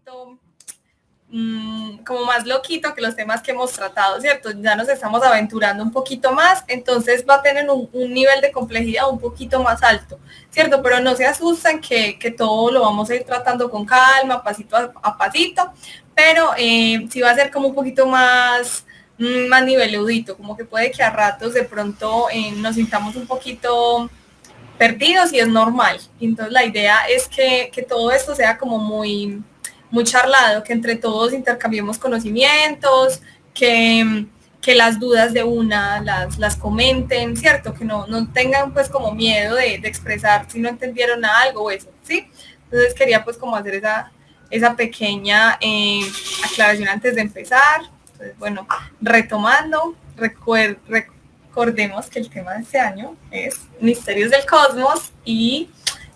poquito como más loquito que los temas que hemos tratado, ¿cierto? Ya nos estamos aventurando un poquito más, entonces va a tener un nivel de complejidad un poquito más alto, ¿cierto? Pero no se asusten que todo lo vamos a ir tratando con calma, pasito a pasito, pero sí va a ser como un poquito más niveludito, como que puede que a ratos de pronto nos sintamos un poquito perdidos y es normal. Entonces la idea es que todo esto sea como muy charlado, que entre todos intercambiemos conocimientos, que las dudas de una las comenten, ¿cierto? Que no tengan pues como miedo de expresar si no entendieron algo o eso, ¿sí? Entonces quería pues como hacer esa pequeña aclaración antes de empezar. Entonces, bueno, retomando, recordemos que el tema de este año es Misterios del Cosmos y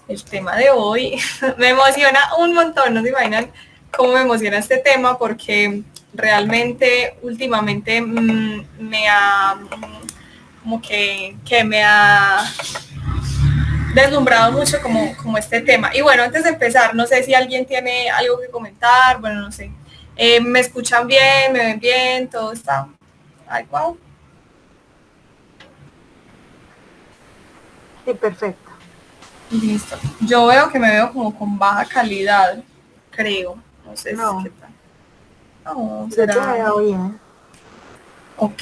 el tema de hoy me emociona un montón, no se imaginan cómo me emociona este tema porque realmente últimamente me ha como que me ha deslumbrado mucho como este tema. Y bueno, antes de empezar, no sé si alguien tiene algo que comentar, bueno, no sé. ¿Me escuchan bien? ¿Me ven bien? ¿Todo está adecuado? Sí, perfecto. Listo. Yo veo que me veo como con baja calidad, creo. No sé No, qué tal. No, yo te será. veo bien. Ok.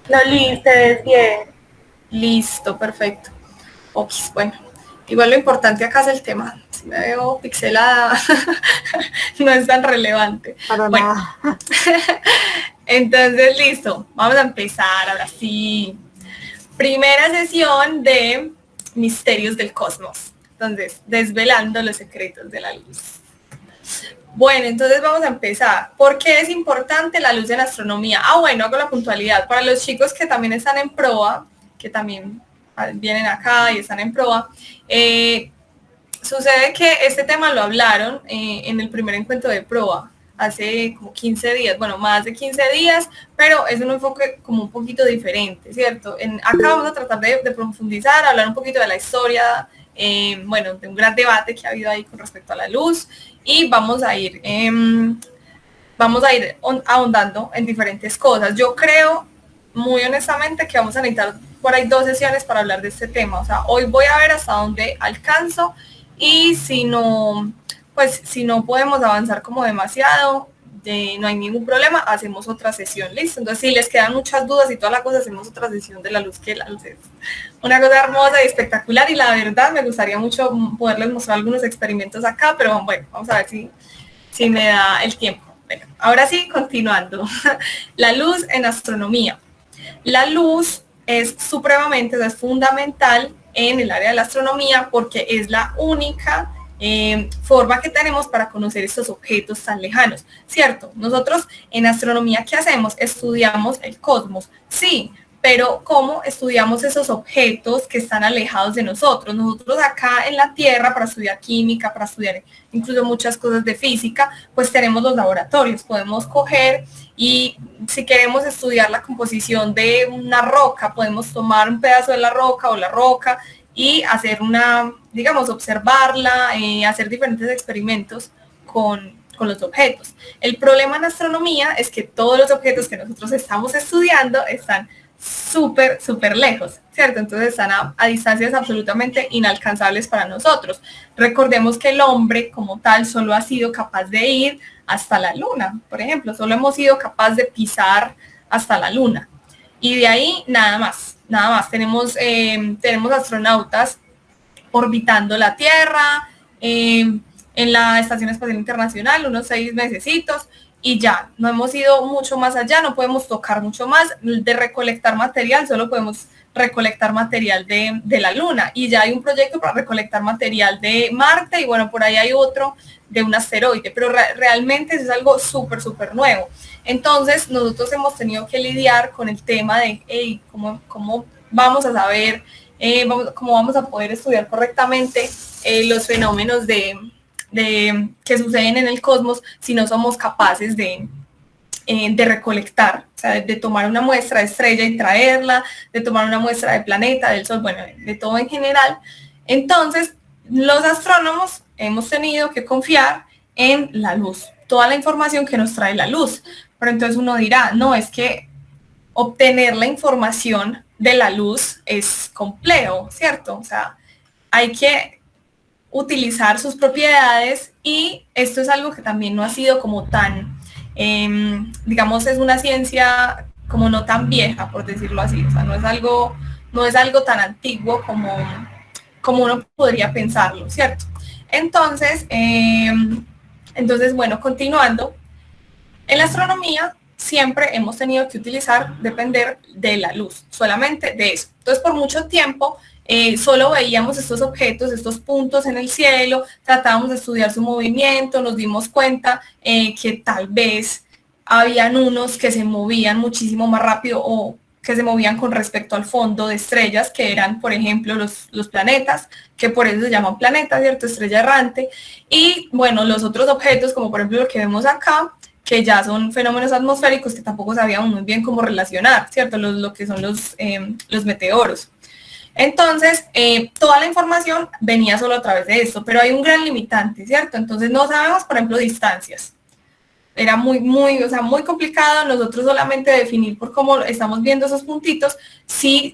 No, Liz, te ves bien. Listo, perfecto. Ok, bueno. Igual lo importante acá es el tema. Si me veo pixelada, no es tan relevante. Para Bueno, nada. entonces listo. Vamos a empezar ahora sí. Primera sesión de Misterios del Cosmos. Entonces, desvelando los secretos de la luz. Bueno, entonces vamos a empezar. ¿Por qué es importante la luz en astronomía? Bueno, hago la puntualidad. Para los chicos que también están en proa, que también vienen acá y están en proa, sucede que este tema lo hablaron en el primer encuentro de proa, hace como 15 días, bueno, más de 15 días, pero es un enfoque como un poquito diferente, ¿cierto? Acá vamos a tratar de profundizar, hablar un poquito de la historia, bueno, de un gran debate que ha habido ahí con respecto a la luz, y vamos a ir ahondando en diferentes cosas. Yo creo, muy honestamente, que vamos a necesitar por ahí 2 sesiones para hablar de este tema. O sea, hoy voy a ver hasta dónde alcanzo y si no, pues si no podemos avanzar como demasiado, no hay ningún problema, hacemos otra sesión, ¿listo? Entonces, si les quedan muchas dudas y toda la cosa, hacemos otra sesión de la luz, que la luz es una cosa hermosa y espectacular, y la verdad me gustaría mucho poderles mostrar algunos experimentos acá, pero bueno, vamos a ver si me da el tiempo. Bueno, ahora sí, continuando. La luz en astronomía. La luz es supremamente, es fundamental en el área de la astronomía porque es la única forma que tenemos para conocer estos objetos tan lejanos, ¿cierto? Nosotros en astronomía, ¿qué hacemos? Estudiamos el cosmos, sí, pero ¿cómo estudiamos esos objetos que están alejados de nosotros? Nosotros acá en la Tierra, para estudiar química, para estudiar incluso muchas cosas de física, pues tenemos los laboratorios, podemos coger y si queremos estudiar la composición de una roca, podemos tomar un pedazo de la roca o la roca y hacer digamos, observarla, hacer diferentes experimentos con los objetos. El problema en astronomía es que todos los objetos que nosotros estamos estudiando están súper lejos, ¿cierto? Entonces están a distancias absolutamente inalcanzables para nosotros. Recordemos que el hombre como tal solo ha sido capaz de ir hasta la luna, por ejemplo, solo hemos sido capaz de pisar hasta la luna. Y de ahí nada más. Tenemos astronautas orbitando la Tierra, en la Estación Espacial Internacional, unos 6 mesecitos, y ya, no hemos ido mucho más allá, no podemos tocar mucho más, de recolectar material, solo podemos recolectar material de la Luna, y ya hay un proyecto para recolectar material de Marte, y bueno, por ahí hay otro de un asteroide, pero realmente es algo súper nuevo. Entonces, nosotros hemos tenido que lidiar con el tema de, ¿cómo vamos a saber, cómo vamos a poder estudiar correctamente los fenómenos que suceden en el cosmos si no somos capaces de recolectar, o sea, de tomar una muestra de estrella y traerla, de tomar una muestra de planeta, del sol, bueno, de todo en general? Entonces, los astrónomos hemos tenido que confiar en la luz, toda la información que nos trae la luz. Pero entonces uno dirá, no, es que obtener la información de la luz es complejo, ¿cierto? O sea, hay que utilizar sus propiedades y esto es algo que también no ha sido como tan, digamos, es una ciencia como no tan vieja, por decirlo así, o sea, no es algo tan antiguo como uno podría pensarlo, ¿cierto? Entonces, bueno, continuando, en la astronomía siempre hemos tenido que depender de la luz, solamente de eso. Entonces, por mucho tiempo, solo veíamos estos objetos, estos puntos en el cielo, tratábamos de estudiar su movimiento, nos dimos cuenta que tal vez habían unos que se movían muchísimo más rápido o que se movían con respecto al fondo de estrellas, que eran, por ejemplo, los planetas, que por eso se llaman planetas, ¿cierto? Estrella errante. Y, bueno, los otros objetos, como por ejemplo lo que vemos acá, que ya son fenómenos atmosféricos que tampoco sabíamos muy bien cómo relacionar, ¿cierto? Lo que son los meteoros. Entonces, toda la información venía solo a través de esto, pero hay un gran limitante, ¿cierto? Entonces, no sabemos, por ejemplo, distancias. Era o sea, muy complicado nosotros solamente definir por cómo estamos viendo esos puntitos, si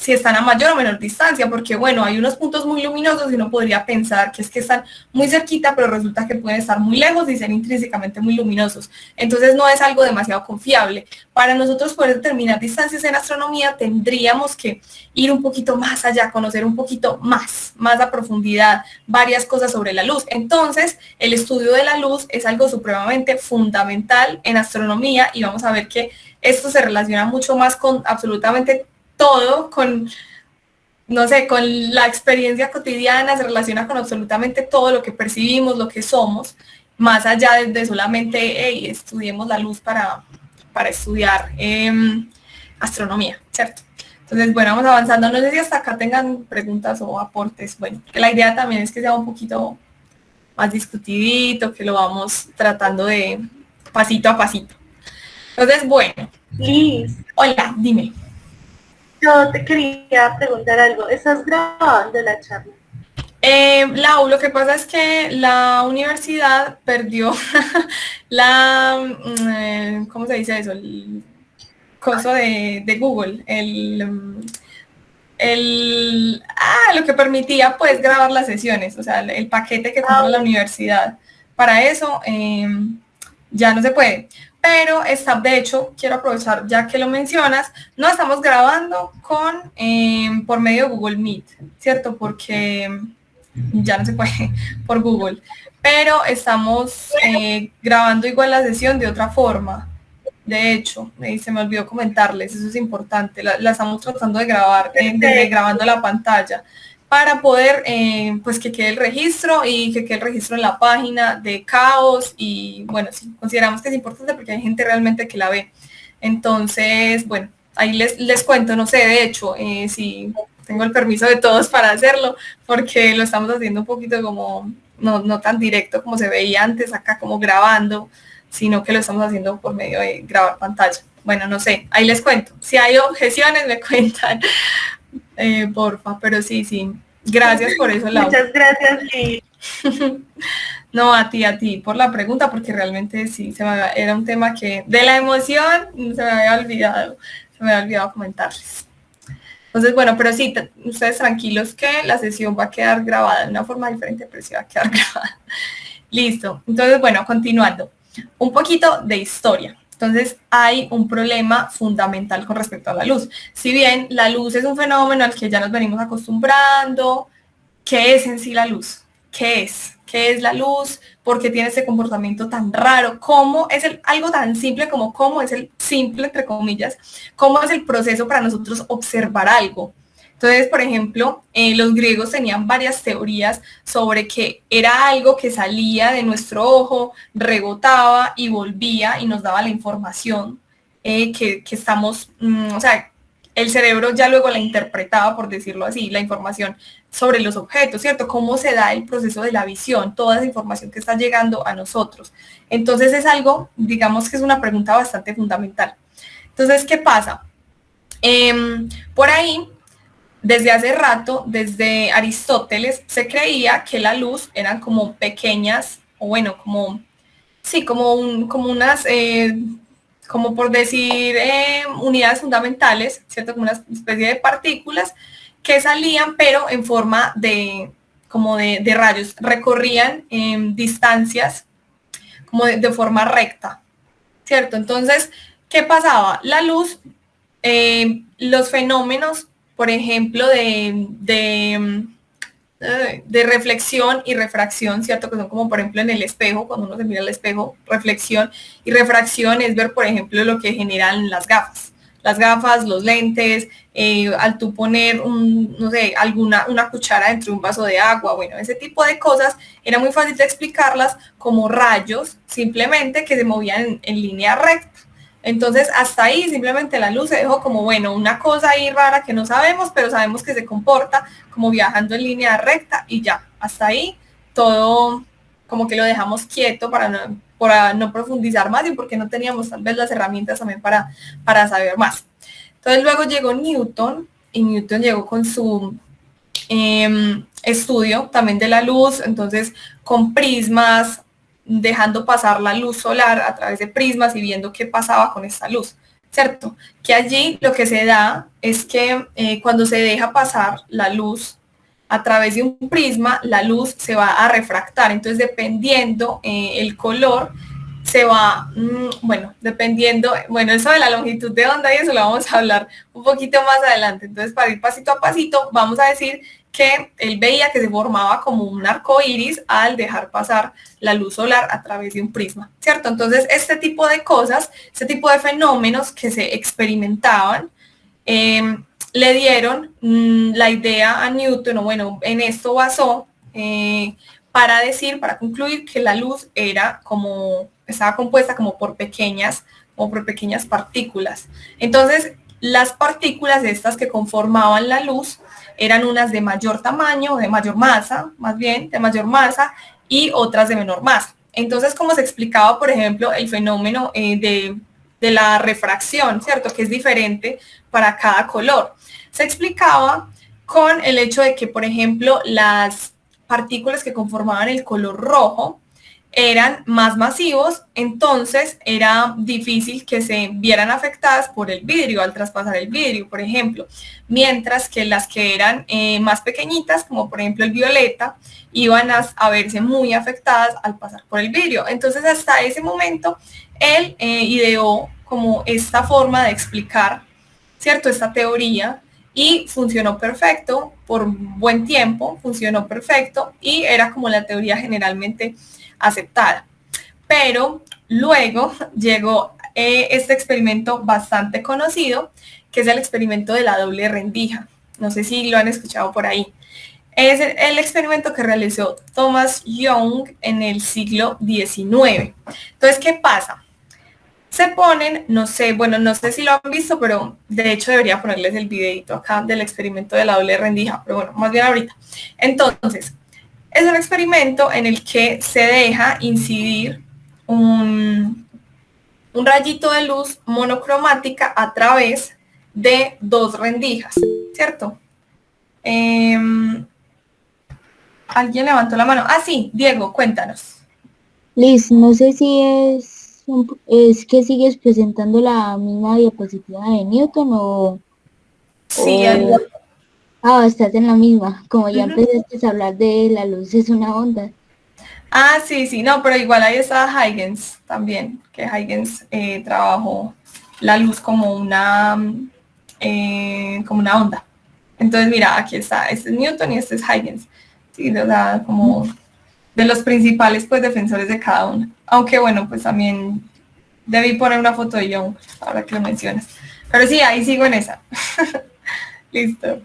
están a mayor o menor distancia, porque bueno, hay unos puntos muy luminosos y uno podría pensar que es que están muy cerquita, pero resulta que pueden estar muy lejos y ser intrínsecamente muy luminosos. Entonces no es algo demasiado confiable. Para nosotros poder determinar distancias en astronomía tendríamos que ir un poquito más allá, conocer un poquito más a profundidad varias cosas sobre la luz. Entonces, el estudio de la luz es algo supremamente fundamental en astronomía y vamos a ver que esto se relaciona mucho más con absolutamente todo, con, no sé, con la experiencia cotidiana, se relaciona con absolutamente todo lo que percibimos, lo que somos, más allá de solamente, hey, estudiemos la luz para estudiar astronomía, ¿cierto? Entonces, bueno, vamos avanzando. No sé si hasta acá tengan preguntas o aportes. Bueno, que la idea también es que sea un poquito más discutidito, que lo vamos tratando de pasito a pasito. Entonces, bueno. Liz, Hola, dime. yo te quería preguntar algo. ¿Estás grabando la charla? Lau, lo que pasa es que la universidad perdió ¿cómo se dice eso? El coso de Google, lo que permitía pues grabar las sesiones, o sea, el paquete que compra la universidad. Para eso ya no se puede. Pero de hecho, quiero aprovechar, ya que lo mencionas, no estamos grabando por medio de Google Meet, ¿cierto? Porque ya no se puede por Google. Pero estamos grabando igual la sesión de otra forma. De hecho, se me olvidó comentarles, eso es importante, la estamos tratando de grabar desde grabando la pantalla para poder, pues que quede el registro y que quede el registro en la página de Caos y bueno, sí, consideramos que es importante porque hay gente realmente que la ve. Entonces, bueno, ahí les cuento, no sé, de hecho, si tengo el permiso de todos para hacerlo, porque lo estamos haciendo un poquito como, no tan directo como se veía antes acá, como grabando, sino que lo estamos haciendo por medio de grabar pantalla. Bueno, no sé, ahí les cuento. Si hay objeciones, me cuentan, porfa, pero sí. Gracias por eso, Lau. Muchas gracias, Liz. No, a ti, por la pregunta, porque realmente sí, era un tema que de la emoción se me había olvidado comentarles. Entonces, bueno, pero sí, ustedes tranquilos que la sesión va a quedar grabada de una forma diferente, pero sí va a quedar grabada. Listo. Entonces, bueno, continuando. Un poquito de historia. Entonces, hay un problema fundamental con respecto a la luz. Si bien la luz es un fenómeno al que ya nos venimos acostumbrando, ¿qué es en sí la luz? ¿Qué es? ¿Qué es la luz? ¿Por qué tiene ese comportamiento tan raro? ¿Cómo es algo tan simple como cómo es el simple, entre comillas, cómo es el proceso para nosotros observar algo? Entonces, por ejemplo, los griegos tenían varias teorías sobre que era algo que salía de nuestro ojo, rebotaba y volvía y nos daba la información que estamos, o sea, el cerebro ya luego la interpretaba, por decirlo así, la información sobre los objetos, ¿cierto? Cómo se da el proceso de la visión, toda esa información que está llegando a nosotros. Entonces es algo, digamos que es una pregunta bastante fundamental. Entonces, ¿qué pasa? Por ahí, desde hace rato, desde Aristóteles, se creía que la luz eran como pequeñas o bueno, como, sí, como unas, como por decir, unidades fundamentales, ¿cierto? Como una especie de partículas que salían, pero en forma de, como de rayos, recorrían distancias como de forma recta, ¿cierto? Entonces, ¿qué pasaba? La luz, los fenómenos, por ejemplo, de reflexión y refracción, ¿cierto? Que son como, por ejemplo, en el espejo, cuando uno se mira al espejo, reflexión y refracción es ver, por ejemplo, lo que generan las gafas. Las gafas, los lentes, al tú poner no sé, una cuchara dentro de un vaso de agua, bueno, ese tipo de cosas, era muy fácil de explicarlas como rayos, simplemente que se movían en línea recta. Entonces, hasta ahí simplemente la luz se dejó como, bueno, una cosa ahí rara que no sabemos, pero sabemos que se comporta como viajando en línea recta y ya, hasta ahí todo como que lo dejamos quieto para no profundizar más y porque no teníamos tal vez las herramientas también para saber más. Entonces luego llegó Newton y Newton llegó con su estudio también de la luz, entonces con prismas, dejando pasar la luz solar a través de prismas y viendo qué pasaba con esta luz, ¿cierto? Que allí lo que se da es que cuando se deja pasar la luz a través de un prisma, la luz se va a refractar, entonces dependiendo el color, se va, bueno, dependiendo, bueno, eso de la longitud de onda y eso lo vamos a hablar un poquito más adelante. Entonces, para ir pasito a pasito, vamos a decir que él veía que se formaba como un arco iris al dejar pasar la luz solar a través de un prisma, ¿cierto? Entonces, este tipo de cosas, este tipo de fenómenos que se experimentaban, le dieron la idea a Newton, o bueno, en esto basó para concluir que la luz estaba compuesta como por pequeñas partículas. Entonces, las partículas estas que conformaban la luz eran unas de mayor tamaño, de mayor masa, más bien, de mayor masa, y otras de menor masa. Entonces, como se explicaba, por ejemplo, el fenómeno de la refracción, ¿cierto? Que es diferente para cada color. Se explicaba con el hecho de que, por ejemplo, las partículas que conformaban el color rojo eran más masivos, entonces era difícil que se vieran afectadas por el vidrio, al traspasar el vidrio, por ejemplo, mientras que las que eran más pequeñitas, como por ejemplo el violeta, iban a verse muy afectadas al pasar por el vidrio. Entonces, hasta ese momento, él ideó como esta forma de explicar, ¿cierto? Esta teoría, y funcionó perfecto por buen tiempo, funcionó perfecto y era como la teoría generalmente aceptada. Pero luego llegó este experimento bastante conocido, que es el experimento de la doble rendija. No sé si lo han escuchado por ahí. Es el experimento que realizó Thomas Young en el siglo XIX. Entonces, ¿qué pasa? Se ponen, no sé, bueno, no sé si lo han visto, pero de hecho debería ponerles el videito acá del experimento de la doble rendija, pero bueno, más bien ahorita. Entonces, es un experimento en el que se deja incidir un rayito de luz monocromática a través de dos rendijas, ¿cierto? ¿Alguien levantó la mano? Ah, sí, Diego, cuéntanos. Liz, no sé si es que sigues presentando la misma diapositiva de Newton Sí, o estás en la misma, como ya empezaste a hablar de la luz es una onda. Ah, sí, sí, no, pero igual ahí está Huygens también, que Huygens trabajó la luz como una onda. Entonces, mira, aquí está, este es Newton y este es Huygens. Sí, o sea, como de los principales, pues, defensores de cada uno. Aunque, bueno, pues también debí poner una foto de Young, ahora que lo mencionas. Pero sí, ahí sigo en esa. Listo.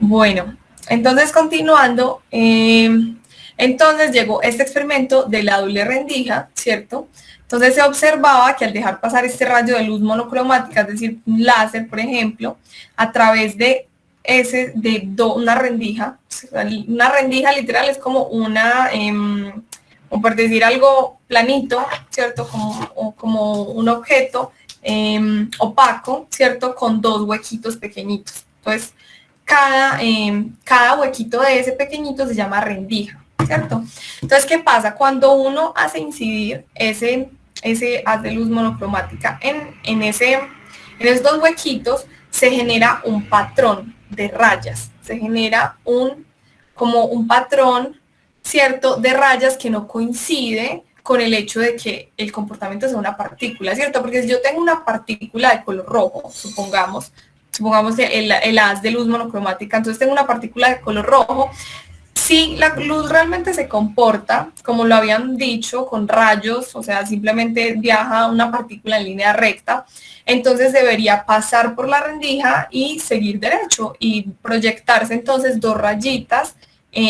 Bueno, entonces continuando, entonces llegó este experimento de la doble rendija, ¿cierto? Entonces se observaba que al dejar pasar este rayo de luz monocromática, es decir, un láser, por ejemplo, a través de una rendija literal es como como por decir algo planito, ¿cierto? Como un objeto opaco, ¿cierto? Con dos huequitos pequeñitos. Entonces, cada huequito de ese pequeñito se llama rendija, ¿cierto? Entonces, ¿qué pasa? Cuando uno hace incidir ese haz de luz monocromática en esos dos huequitos, se genera un patrón de rayas, se genera como un patrón, ¿cierto?, de rayas que no coincide con el hecho de que el comportamiento sea una partícula, ¿cierto? Porque si yo tengo una partícula de color rojo, supongamos el haz de luz monocromática, entonces tengo una partícula de color rojo. Si la luz realmente se comporta, como lo habían dicho, con rayos, o sea, simplemente viaja una partícula en línea recta, entonces debería pasar por la rendija y seguir derecho y proyectarse entonces dos rayitas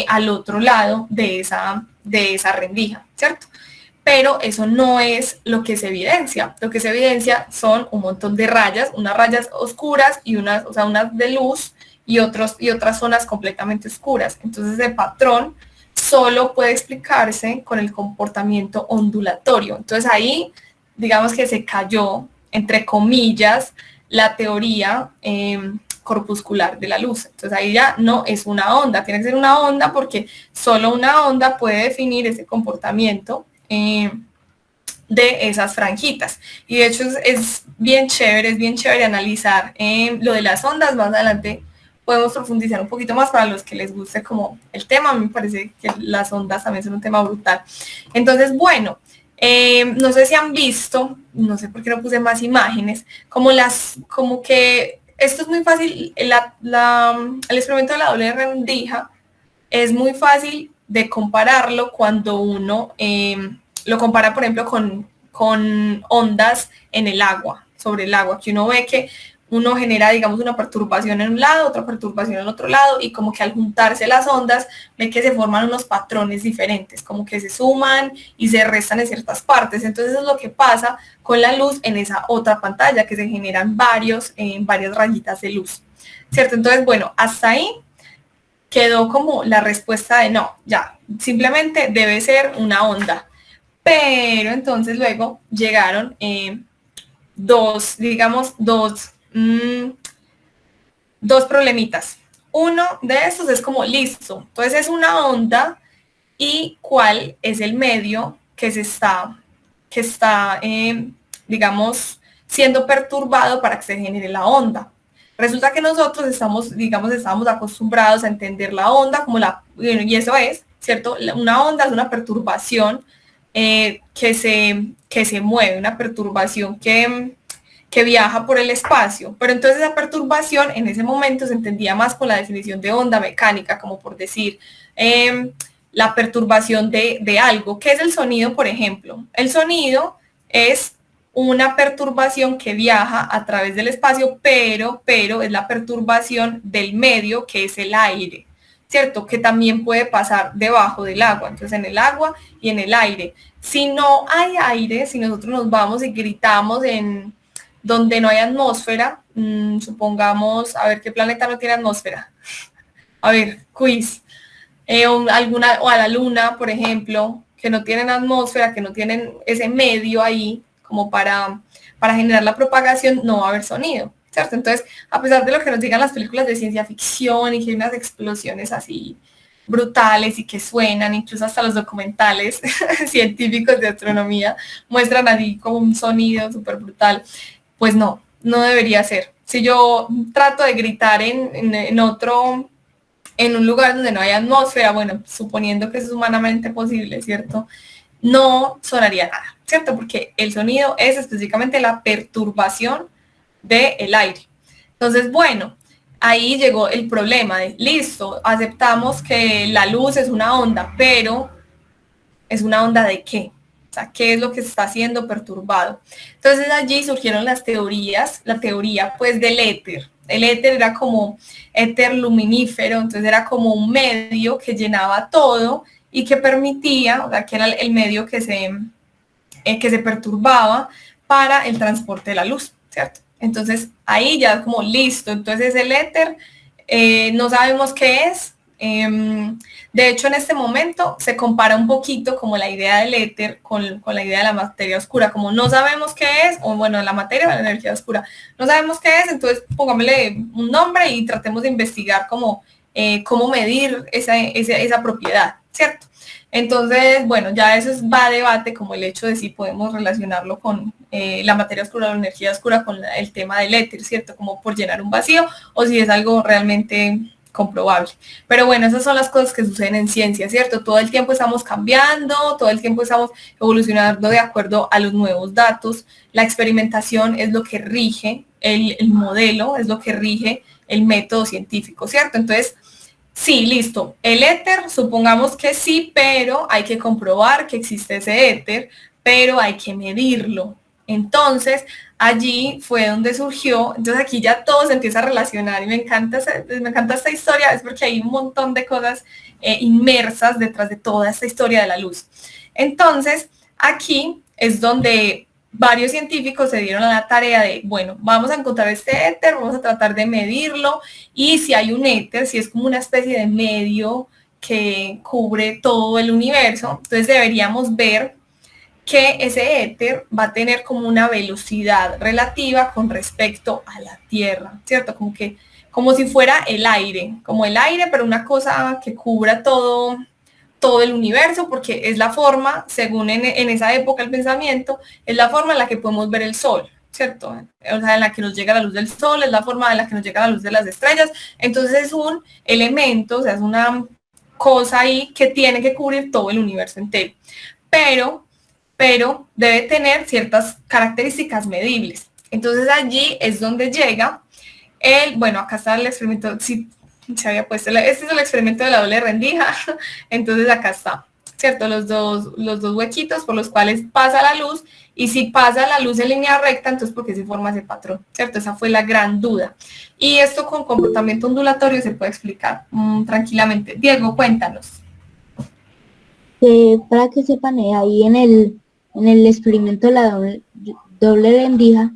al otro lado de esa rendija, ¿cierto? Pero eso no es lo que se evidencia. Lo que se evidencia son un montón de rayas, unas rayas oscuras y unas de luz, y otras zonas completamente oscuras. Entonces el patrón solo puede explicarse con el comportamiento ondulatorio. Entonces ahí, digamos que se cayó, entre comillas, la teoría corpuscular de la luz. Entonces ahí ya no es una onda, tiene que ser una onda porque solo una onda puede definir ese comportamiento de esas franjitas. Y de hecho es bien chévere analizar lo de las ondas. Más adelante podemos profundizar un poquito más para los que les guste como el tema. A mí me parece que las ondas también son un tema brutal. Entonces, bueno, no sé si han visto, no sé por qué no puse más imágenes, como que esto es muy fácil, el experimento de la doble rendija es muy fácil de compararlo cuando uno lo compara, por ejemplo, con ondas en el agua, sobre el agua, que uno ve que uno genera, digamos, una perturbación en un lado, otra perturbación en el otro lado, y como que al juntarse las ondas, ve que se forman unos patrones diferentes, como que se suman y se restan en ciertas partes. Entonces es lo que pasa con la luz en esa otra pantalla, que se generan varias rayitas de luz, ¿cierto? Entonces, bueno, hasta ahí quedó como la respuesta de no, ya, simplemente debe ser una onda. Pero entonces luego llegaron dos problemitas. Uno de estos es como listo, entonces es una onda y cuál es el medio que está digamos, siendo perturbado para que se genere la onda. Resulta que nosotros estamos acostumbrados a entender la onda como y eso es, ¿cierto? Una onda es una perturbación que se mueve, una perturbación que viaja por el espacio, pero entonces esa perturbación en ese momento se entendía más con la definición de onda mecánica, como por decir la perturbación de algo. ¿Qué es el sonido, por ejemplo? El sonido es una perturbación que viaja a través del espacio, pero es la perturbación del medio, que es el aire, ¿cierto? Que también puede pasar debajo del agua, entonces en el agua y en el aire. Si no hay aire, si nosotros nos vamos y gritamos en donde no hay atmósfera, supongamos, a ver, ¿qué planeta no tiene atmósfera? A ver, quiz. O a la luna, por ejemplo, que no tienen atmósfera, que no tienen ese medio ahí como para generar la propagación, no va a haber sonido, ¿cierto? Entonces, a pesar de lo que nos digan las películas de ciencia ficción y que hay unas explosiones así brutales y que suenan, incluso hasta los documentales científicos de astronomía muestran así como un sonido súper brutal, pues no debería ser. Si yo trato de gritar en un lugar donde no hay atmósfera, bueno, suponiendo que eso es humanamente posible, ¿cierto? No sonaría nada, ¿cierto? Porque el sonido es específicamente la perturbación del aire. Entonces, bueno, ahí llegó el problema de, listo, aceptamos que la luz es una onda, pero ¿es una onda de qué? O sea, ¿qué es lo que está siendo perturbado? Entonces allí surgieron las teorías, la teoría pues del éter. El éter era como éter luminífero, entonces era como un medio que llenaba todo y que permitía, o sea, que era el medio que se perturbaba para el transporte de la luz, ¿cierto? Entonces ahí ya como listo, entonces el éter no sabemos qué es. De hecho, en este momento se compara un poquito como la idea del éter con la idea de la materia oscura, como no sabemos qué es, o bueno, la materia o la energía oscura, no sabemos qué es, entonces pongámosle un nombre y tratemos de investigar como cómo medir esa propiedad, ¿cierto? Entonces, bueno, ya eso va a debate, como el hecho de si podemos relacionarlo con la materia oscura o la energía oscura con el tema del éter, ¿cierto? Como por llenar un vacío, o si es algo realmente comprobable. Pero bueno, esas son las cosas que suceden en ciencia, ¿cierto? Todo el tiempo estamos cambiando, todo el tiempo estamos evolucionando de acuerdo a los nuevos datos. La experimentación es lo que rige el modelo, es lo que rige el método científico, ¿cierto? Entonces, sí, listo. El éter, supongamos que sí, pero hay que comprobar que existe ese éter, pero hay que medirlo. Entonces, allí fue donde surgió, entonces aquí ya todo se empieza a relacionar y me encanta esta historia, es porque hay un montón de cosas inmersas detrás de toda esta historia de la luz. Entonces, aquí es donde varios científicos se dieron a la tarea de, bueno, vamos a encontrar este éter, vamos a tratar de medirlo, y si hay un éter, si es como una especie de medio que cubre todo el universo, entonces deberíamos ver que ese éter va a tener como una velocidad relativa con respecto a la Tierra, ¿cierto? Como si fuera el aire, como el aire, pero una cosa que cubra todo el universo, porque es la forma, según en esa época el pensamiento, es la forma en la que podemos ver el sol, ¿cierto? O sea, en la que nos llega la luz del sol, es la forma en la que nos llega la luz de las estrellas, entonces es un elemento, o sea, es una cosa ahí que tiene que cubrir todo el universo entero, pero debe tener ciertas características medibles. Entonces allí es donde llega bueno, acá está el experimento, sí, se había puesto, este es el experimento de la doble rendija, entonces acá está, ¿cierto? Los dos huequitos por los cuales pasa la luz, y si pasa la luz en línea recta, entonces ¿por qué se forma ese patrón? ¿Cierto? Esa fue la gran duda. Y esto con comportamiento ondulatorio se puede explicar tranquilamente. Diego, cuéntanos. Para que sepan, ahí en el experimento de la doble rendija,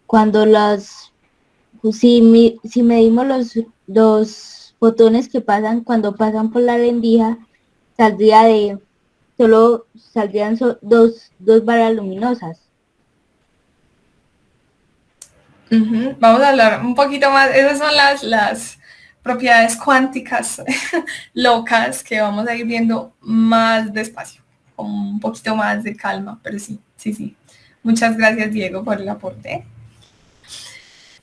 cuando si medimos los fotones que pasan cuando pasan por la rendija, saldrían dos varas luminosas. Vamos a hablar un poquito más, esas son las propiedades cuánticas locas que vamos a ir viendo más despacio, con un poquito más de calma, pero sí. Muchas gracias, Diego, por el aporte.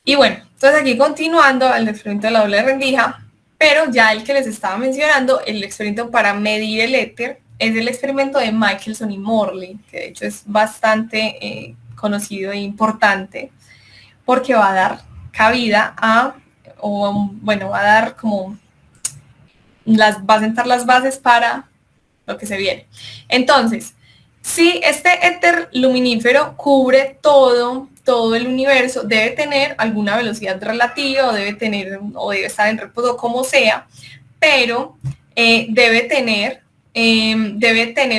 Y bueno, entonces aquí continuando el experimento de la doble rendija, pero ya el que les estaba mencionando, el experimento para medir el éter, es el experimento de Michelson y Morley, que de hecho es bastante conocido e importante, porque va a dar cabida va a dar como, va a sentar las bases para lo que se viene. Entonces, si este éter luminífero cubre todo el universo, debe tener alguna velocidad relativa, o debe estar en reposo, como sea, pero debe tener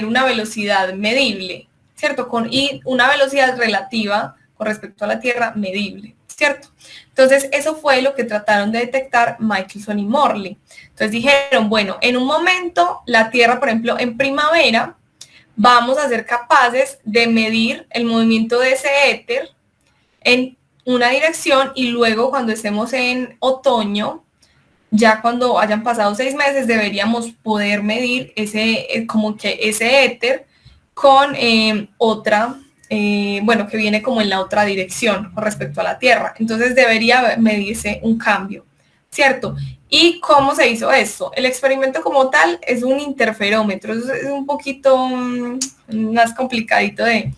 una velocidad medible, ¿cierto? Y una velocidad relativa con respecto a la Tierra medible, ¿cierto? Entonces, eso fue lo que trataron de detectar Michelson y Morley. Entonces dijeron, bueno, en un momento, la Tierra, por ejemplo, en primavera, vamos a ser capaces de medir el movimiento de ese éter en una dirección, y luego cuando estemos en otoño, ya cuando hayan pasado 6 meses, deberíamos poder medir ese éter con otra, que viene como en la otra dirección con respecto a la Tierra. Entonces debería medirse un cambio, ¿cierto? ¿Y cómo se hizo esto? El experimento como tal es un interferómetro, es un poquito más complicadito de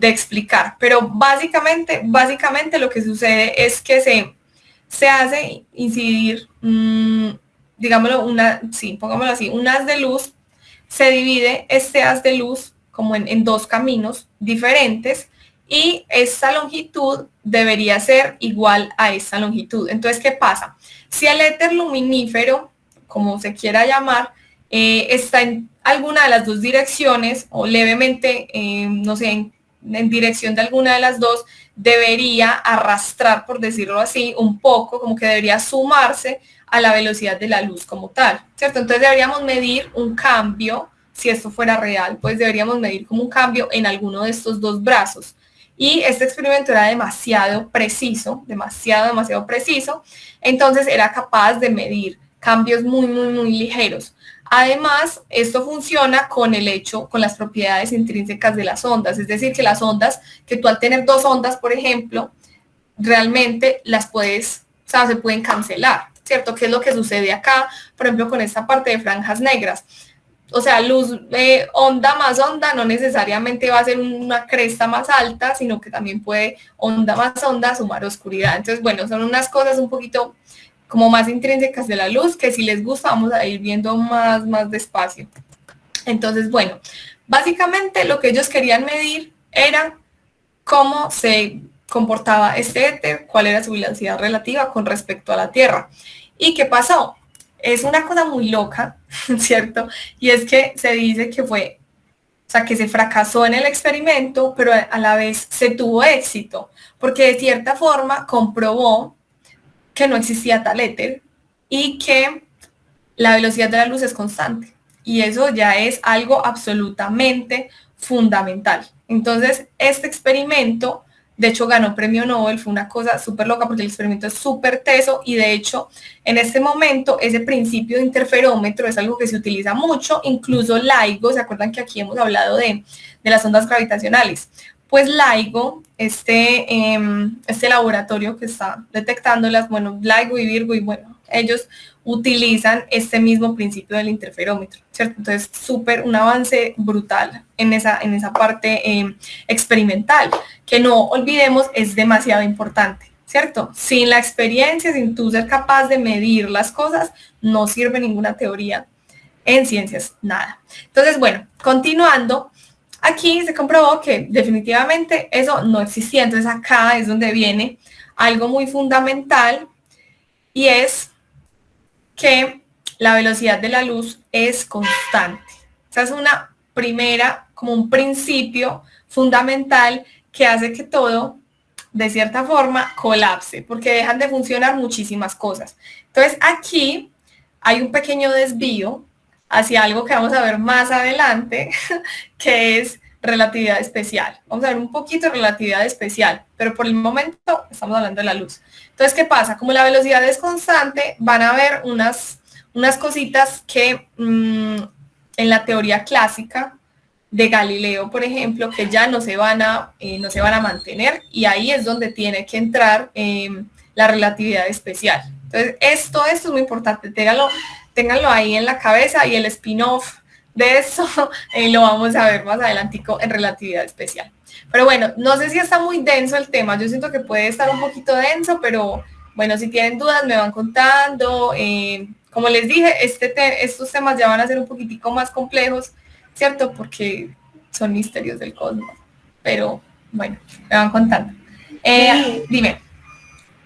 explicar, pero básicamente lo que sucede es que se hace incidir, pongámoslo así, un haz de luz, se divide este haz de luz como en dos caminos diferentes, y esta longitud debería ser igual a esta longitud. Entonces, ¿qué pasa? Si el éter luminífero, como se quiera llamar, está en alguna de las dos direcciones, o levemente, en dirección de alguna de las dos, debería arrastrar, por decirlo así, un poco, como que debería sumarse a la velocidad de la luz como tal, ¿cierto? Entonces deberíamos medir un cambio, si esto fuera real, pues deberíamos medir como un cambio en alguno de estos dos brazos. Y este experimento era demasiado preciso, demasiado preciso, entonces era capaz de medir cambios muy ligeros. Además, esto funciona con con las propiedades intrínsecas de las ondas, es decir, que las ondas, que tú al tener dos ondas, por ejemplo, realmente las puedes, o sea, se pueden cancelar, ¿cierto? ¿Qué es lo que sucede acá, por ejemplo, con esta parte de franjas negras? O sea, luz, onda más onda, no necesariamente va a ser una cresta más alta, sino que también puede onda más onda sumar oscuridad. Entonces, bueno, son unas cosas un poquito como más intrínsecas de la luz, que si les gusta vamos a ir viendo más despacio. Entonces, bueno, básicamente lo que ellos querían medir era cómo se comportaba este éter, cuál era su velocidad relativa con respecto a la Tierra. ¿Y qué pasó? Es una cosa muy loca, ¿cierto? Y es que se dice que fue, o sea, que se fracasó en el experimento, pero a la vez se tuvo éxito, porque de cierta forma comprobó que no existía tal éter y que la velocidad de la luz es constante. Y eso ya es algo absolutamente fundamental. Entonces, este experimento, de hecho, ganó premio Nobel, fue una cosa súper loca porque el experimento es súper teso y de hecho, en este momento, ese principio de interferómetro es algo que se utiliza mucho, incluso LIGO, ¿se acuerdan que aquí hemos hablado de las ondas gravitacionales? Pues LIGO, este laboratorio que está detectándolas, bueno, LIGO y Virgo, y bueno, ellos utilizan este mismo principio del interferómetro, ¿cierto? Entonces, un avance brutal en esa parte experimental, que no olvidemos es demasiado importante, ¿cierto? Sin la experiencia, sin tú ser capaz de medir las cosas, no sirve ninguna teoría en ciencias, nada. Entonces, bueno, continuando, aquí se comprobó que definitivamente eso no existía, entonces acá es donde viene algo muy fundamental y es que la velocidad de la luz es constante. Esa es una primera, como un principio fundamental que hace que todo, de cierta forma, colapse, porque dejan de funcionar muchísimas cosas. Entonces, aquí hay un pequeño desvío hacia algo que vamos a ver más adelante, que es relatividad especial. Vamos a ver un poquito de relatividad especial, pero por el momento estamos hablando de la luz. Entonces, ¿qué pasa? Como la velocidad es constante, van a haber unas cositas que en la teoría clásica de Galileo, por ejemplo, que ya no se van a mantener, y ahí es donde tiene que entrar la relatividad especial. Entonces, esto es muy importante, ténganlo ahí en la cabeza, y el spin-off de eso lo vamos a ver más adelantico en relatividad especial. Pero bueno, no sé si está muy denso el tema, yo siento que puede estar un poquito denso, pero bueno, si tienen dudas me van contando. Como les dije, estos temas ya van a ser un poquitico más complejos, ¿cierto? Porque son misterios del cosmos. Pero bueno, me van contando. Sí, Dime.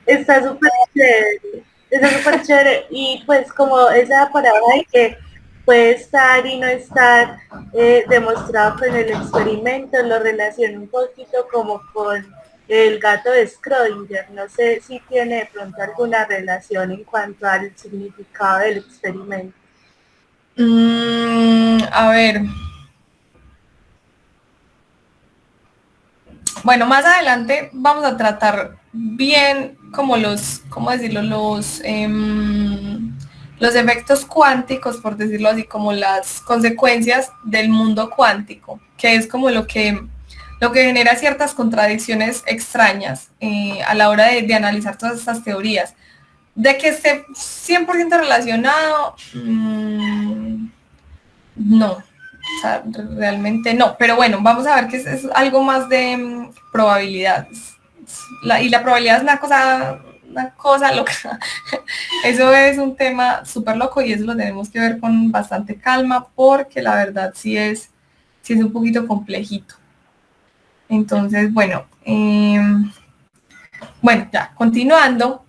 está súper chévere. Está súper chévere. Y pues como esa paradoja de que puede estar y no estar demostrado con el experimento, lo relaciono un poquito como con el gato de Schrödinger. No sé si tiene de pronto alguna relación en cuanto al significado del experimento. A ver. Bueno, más adelante vamos a tratar bien como ¿cómo decirlo? Los efectos cuánticos, por decirlo así, como las consecuencias del mundo cuántico, que es como lo que genera ciertas contradicciones extrañas a la hora de analizar todas estas teorías. De que esté 100% relacionado, no, o sea, realmente no, pero bueno, vamos a ver que es algo más de probabilidades. Y la probabilidad es una cosa loca. Eso es un tema súper loco y eso lo tenemos que ver con bastante calma porque la verdad sí es un poquito complejito. Entonces, bueno, ya, continuando,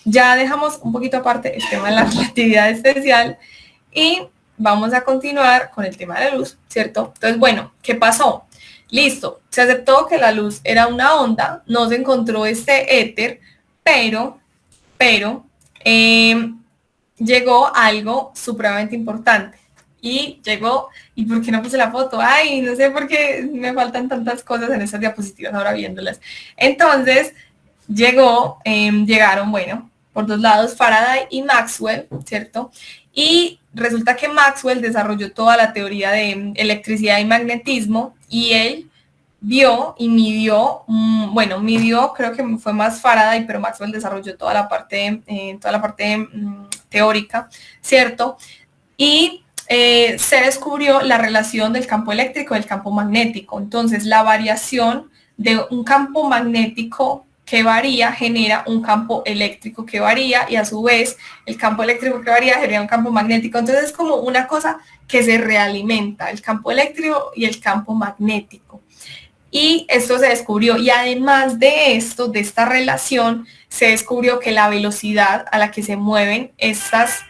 ya dejamos un poquito aparte el tema de la relatividad especial y vamos a continuar con el tema de la luz, ¿cierto? Entonces, bueno, ¿qué pasó? Listo, se aceptó que la luz era una onda, no se encontró este éter, pero llegó algo supremamente importante. y llegó, ¿y por qué no puse la foto? Ay, no sé por qué me faltan tantas cosas en esas diapositivas ahora viéndolas. Entonces, llegaron, bueno, por dos lados Faraday y Maxwell, ¿cierto? Y resulta que Maxwell desarrolló toda la teoría de electricidad y magnetismo y él vio y midió, midió, creo que fue más Faraday, pero Maxwell desarrolló toda la parte teórica, ¿cierto? Y se descubrió la relación del campo eléctrico y del campo magnético. Entonces, la variación de un campo magnético que varía genera un campo eléctrico que varía y a su vez el campo eléctrico que varía genera un campo magnético. Entonces es como una cosa que se realimenta, el campo eléctrico y el campo magnético. Y esto se descubrió, y además de esto, de esta relación, se descubrió que la velocidad a la que se mueven estas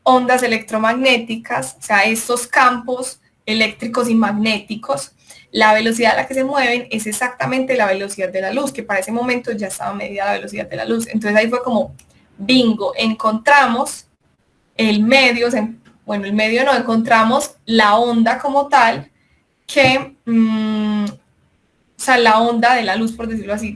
ondas electromagnéticas, o sea, estos campos eléctricos y magnéticos, la velocidad a la que se mueven es exactamente la velocidad de la luz, que para ese momento ya estaba medida la velocidad de la luz. Entonces ahí fue como, bingo, encontramos el medio, encontramos la onda como tal, que, o sea, la onda de la luz, por decirlo así,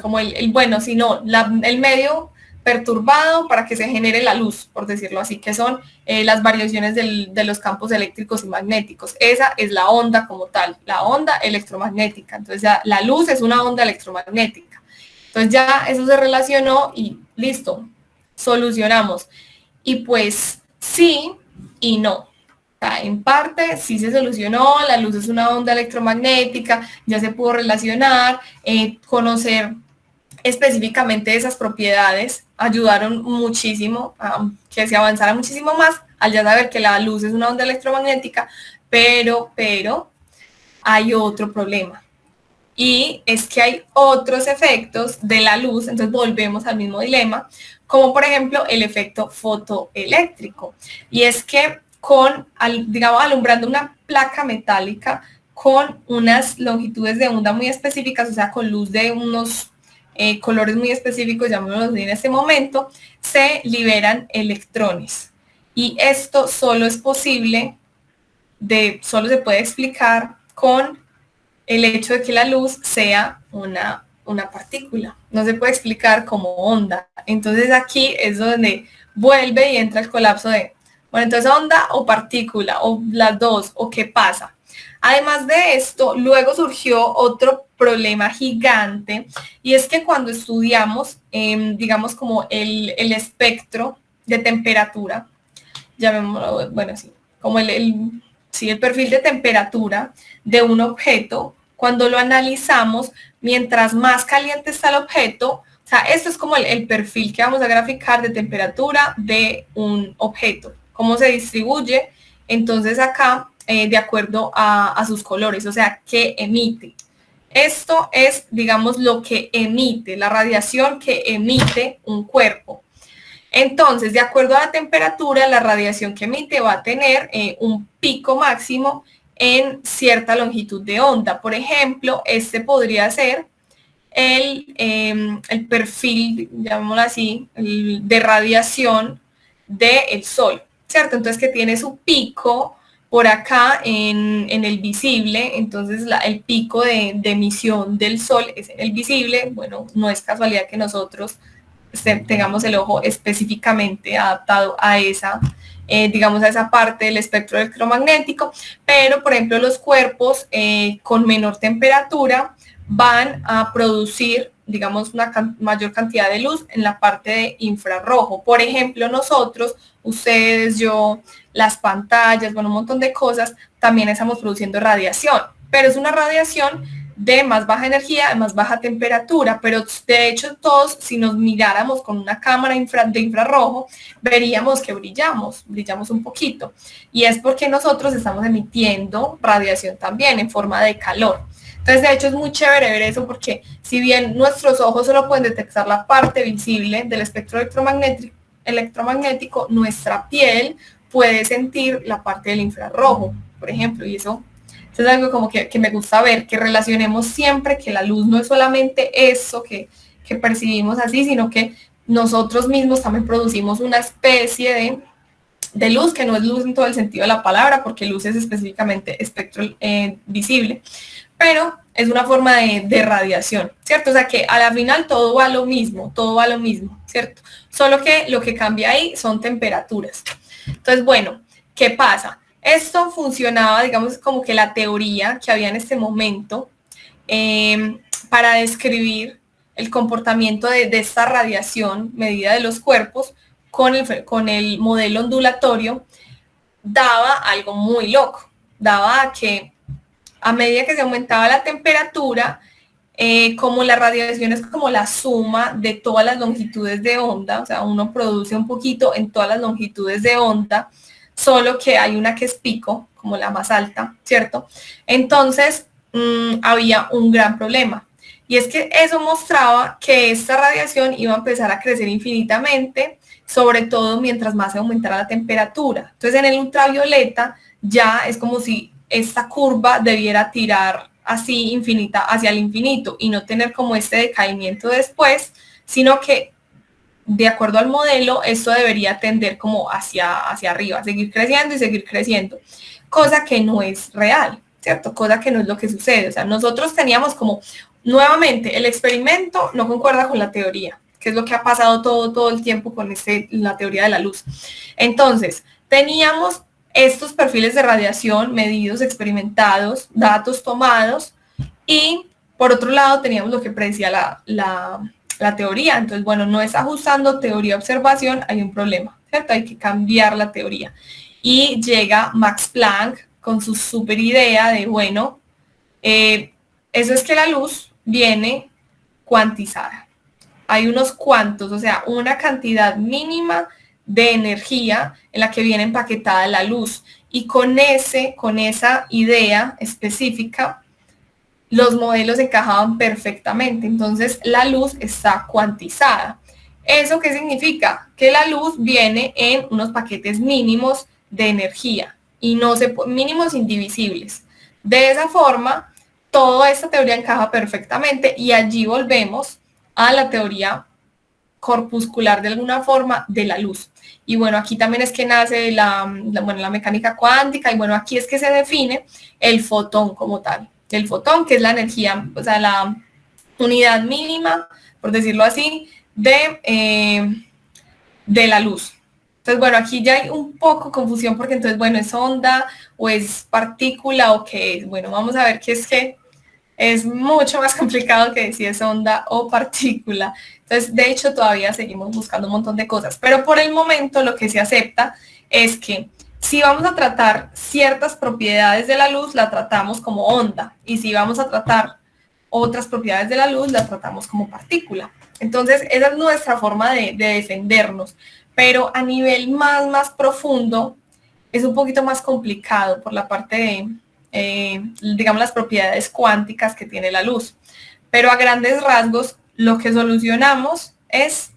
como el medio perturbado para que se genere la luz, por decirlo así, que son las variaciones de los campos eléctricos y magnéticos. Esa es la onda como tal, la onda electromagnética. Entonces ya la luz es una onda electromagnética. Entonces ya eso se relacionó y listo, solucionamos. Y pues sí y no. En parte sí se solucionó, la luz es una onda electromagnética, ya se pudo relacionar, conocer específicamente esas propiedades ayudaron muchísimo a que se avanzara muchísimo más al ya saber que la luz es una onda electromagnética, pero hay otro problema. Y es que hay otros efectos de la luz, entonces volvemos al mismo dilema, como por ejemplo el efecto fotoeléctrico. Y es que alumbrando una placa metálica con unas longitudes de onda muy específicas, o sea, con luz de unos colores muy específicos, llamémoslos en este momento, se liberan electrones. Y esto solo es posible, solo se puede explicar con el hecho de que la luz sea una partícula. No se puede explicar como onda. Entonces aquí es donde vuelve y entra el colapso de, bueno, entonces onda o partícula, o las dos, o qué pasa. Además de esto, luego surgió otro problema gigante, y es que cuando estudiamos, digamos, como el espectro de temperatura, llamémoslo, bueno, sí, como el perfil de temperatura de un objeto, cuando lo analizamos, mientras más caliente está el objeto, o sea, esto es como el perfil que vamos a graficar de temperatura de un objeto, cómo se distribuye, entonces acá, de acuerdo a sus colores, o sea, qué emite. Esto es, digamos, lo que emite, la radiación que emite un cuerpo. Entonces, de acuerdo a la temperatura, la radiación que emite va a tener un pico máximo en cierta longitud de onda. Por ejemplo, este podría ser el perfil, llamémoslo así, de radiación del Sol, ¿cierto? Entonces, que tiene su pico por acá en el visible, entonces el pico de emisión del Sol es en el visible. Bueno, no es casualidad que nosotros tengamos el ojo específicamente adaptado a esa, digamos, a esa parte del espectro electromagnético, pero por ejemplo los cuerpos con menor temperatura van a producir, digamos, una mayor cantidad de luz en la parte de infrarrojo. Por ejemplo, nosotros, ustedes, yo, las pantallas, bueno, un montón de cosas, también estamos produciendo radiación, pero es una radiación de más baja energía, de más baja temperatura, pero de hecho todos, si nos miráramos con una cámara de infrarrojo, veríamos que brillamos un poquito, y es porque nosotros estamos emitiendo radiación también en forma de calor. Entonces, de hecho, es muy chévere ver eso, porque si bien nuestros ojos solo pueden detectar la parte visible del espectro electromagnético, nuestra piel puede sentir la parte del infrarrojo, por ejemplo, y eso es algo como que me gusta ver, que relacionemos siempre que la luz no es solamente eso que percibimos así, sino que nosotros mismos también producimos una especie de luz, que no es luz en todo el sentido de la palabra, porque luz es específicamente espectro visible, pero es una forma de radiación, ¿cierto? O sea que a la final todo va a lo mismo, ¿cierto? Solo que lo que cambia ahí son temperaturas. Entonces, bueno, ¿qué pasa? Esto funcionaba, digamos, como que la teoría que había en este momento para describir el comportamiento de esta radiación medida de los cuerpos con el modelo ondulatorio, daba algo muy loco, daba que a medida que se aumentaba la temperatura, como la radiación es como la suma de todas las longitudes de onda, o sea, uno produce un poquito en todas las longitudes de onda, solo que hay una que es pico, como la más alta, ¿cierto? Entonces, había un gran problema. Y es que eso mostraba que esta radiación iba a empezar a crecer infinitamente, sobre todo mientras más se aumentara la temperatura. Entonces, en el ultravioleta ya es como si esta curva debiera tirar así infinita hacia el infinito y no tener como este decaimiento después, sino que de acuerdo al modelo, esto debería tender como hacia arriba, seguir creciendo y seguir creciendo, cosa que no es real, ¿cierto? Cosa que no es lo que sucede. O sea, nosotros teníamos como, nuevamente, el experimento no concuerda con la teoría, que es lo que ha pasado todo el tiempo con la teoría de la luz. Entonces, teníamos estos perfiles de radiación medidos, experimentados, datos tomados, y por otro lado teníamos lo que predecía la teoría. Entonces, bueno, no es ajustando teoría-observación, hay un problema, ¿cierto? Hay que cambiar la teoría. Y llega Max Planck con su super idea de, bueno, eso es que la luz viene cuantizada. Hay unos cuantos, o sea, una cantidad mínima de energía en la que viene empaquetada la luz. Y con esa idea específica, los modelos encajaban perfectamente. Entonces, la luz está cuantizada. ¿Eso qué significa? Que la luz viene en unos paquetes mínimos de energía y mínimos indivisibles. De esa forma, toda esta teoría encaja perfectamente y allí volvemos a la teoría corpuscular de alguna forma de la luz. Y bueno, aquí también es que nace la mecánica cuántica, y bueno, aquí es que se define el fotón como tal. El fotón, que es la energía, o sea, la unidad mínima, por decirlo así, de la luz. Entonces, bueno, aquí ya hay un poco confusión porque entonces, bueno, ¿es onda o es partícula o qué es? Bueno, vamos a ver qué es que es mucho más complicado que si es onda o partícula. Entonces, de hecho, todavía seguimos buscando un montón de cosas, pero por el momento lo que se acepta es que si vamos a tratar ciertas propiedades de la luz, la tratamos como onda, y si vamos a tratar otras propiedades de la luz, la tratamos como partícula. Entonces, esa es nuestra forma de defendernos, pero a nivel más profundo es un poquito más complicado por la parte de, digamos, las propiedades cuánticas que tiene la luz. Pero a grandes rasgos, lo que solucionamos es,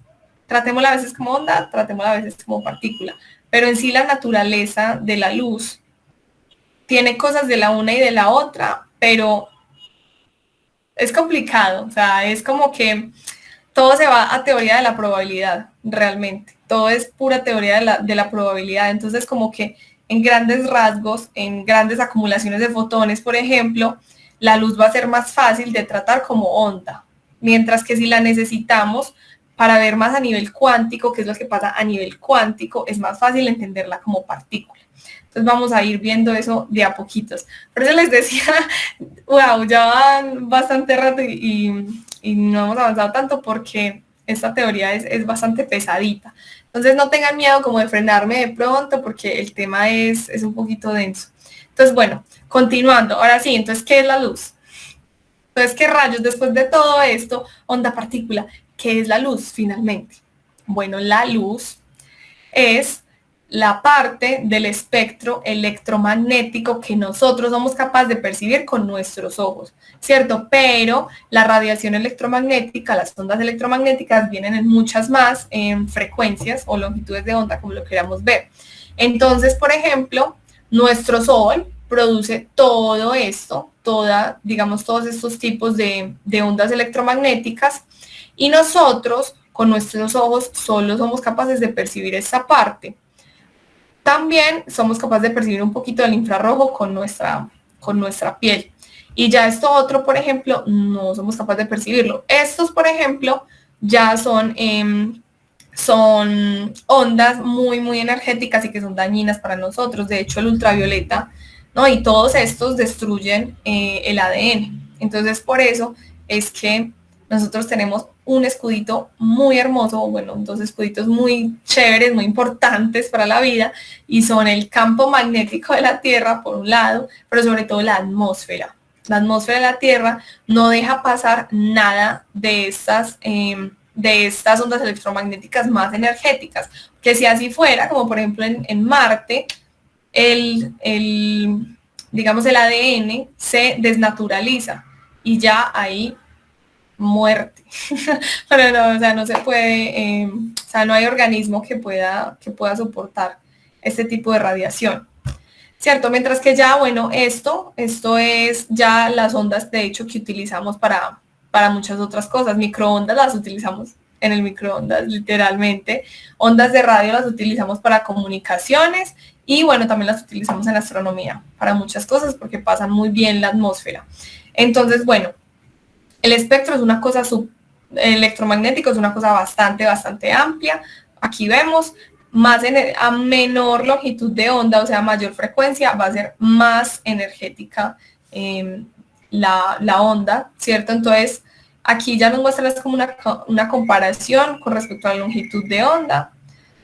tratémosla a veces como onda, tratémosla a veces como partícula. Pero en sí la naturaleza de la luz tiene cosas de la una y de la otra, pero es complicado. O sea, es como que todo se va a teoría de la probabilidad, realmente. Todo es pura teoría de la probabilidad. Entonces, como que en grandes rasgos, en grandes acumulaciones de fotones, por ejemplo, la luz va a ser más fácil de tratar como onda. Mientras que si la necesitamos para ver más a nivel cuántico, qué es lo que pasa a nivel cuántico, es más fácil entenderla como partícula. Entonces vamos a ir viendo eso de a poquitos. Por eso les decía, wow, ya van bastante rato y no hemos avanzado tanto porque esta teoría es bastante pesadita. Entonces no tengan miedo como de frenarme de pronto porque el tema es un poquito denso. Entonces, bueno, continuando. Ahora sí, entonces, ¿qué es la luz? Entonces, ¿qué rayos? Después de todo esto, onda, partícula, ¿qué es la luz finalmente? Bueno, la luz es la parte del espectro electromagnético que nosotros somos capaces de percibir con nuestros ojos, ¿cierto? Pero la radiación electromagnética, las ondas electromagnéticas vienen en muchas más frecuencias o longitudes de onda, como lo queramos ver. Entonces, por ejemplo, nuestro Sol produce todo esto, digamos, todos estos tipos de ondas electromagnéticas, y nosotros con nuestros ojos solo somos capaces de percibir esta parte. también somos capaces de percibir un poquito del infrarrojo con nuestra piel. Y ya esto otro, por ejemplo, no somos capaces de percibirlo. Estos, por ejemplo, ya son ondas muy, muy energéticas y que son dañinas para nosotros. De hecho, el ultravioleta, ¿no? Y todos estos destruyen el ADN. Entonces, por eso es que nosotros tenemos un escudito muy hermoso, bueno, dos escuditos muy chéveres, muy importantes para la vida, y son el campo magnético de la Tierra, por un lado, pero sobre todo la atmósfera. La atmósfera de la Tierra no deja pasar nada de estas ondas electromagnéticas más energéticas, que si así fuera, como por ejemplo en Marte, digamos el ADN se desnaturaliza y ya ahí muerte. Pero no, o sea, no se puede, o sea, no hay organismo que pueda soportar este tipo de radiación. ¿Cierto? Mientras que ya, bueno, esto es ya las ondas, de hecho, que utilizamos para muchas otras cosas. Microondas las utilizamos en el microondas, literalmente. Ondas de radio las utilizamos para comunicaciones y, bueno, también las utilizamos en astronomía para muchas cosas porque pasan muy bien la atmósfera. Entonces, bueno, el espectro es una cosa electromagnético, es una cosa bastante, bastante amplia. Aquí vemos a menor longitud de onda, o sea, mayor frecuencia, va a ser más energética la onda, ¿cierto? Entonces, aquí ya nos muestra como una comparación con respecto a la longitud de onda.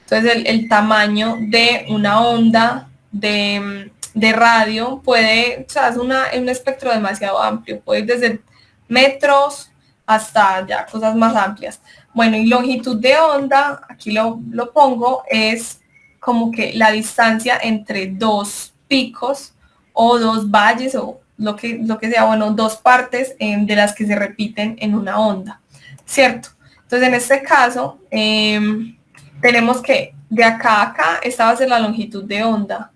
Entonces, el tamaño de una onda de radio puede, o sea, es un espectro demasiado amplio, puede ir desde metros hasta ya cosas más amplias. Bueno, y longitud de onda, aquí lo pongo, es como que la distancia entre dos picos o dos valles o lo que sea, bueno, dos partes de las que se repiten en una onda, ¿cierto? Entonces, en este caso, tenemos que de acá a acá, esta va a ser la longitud de onda,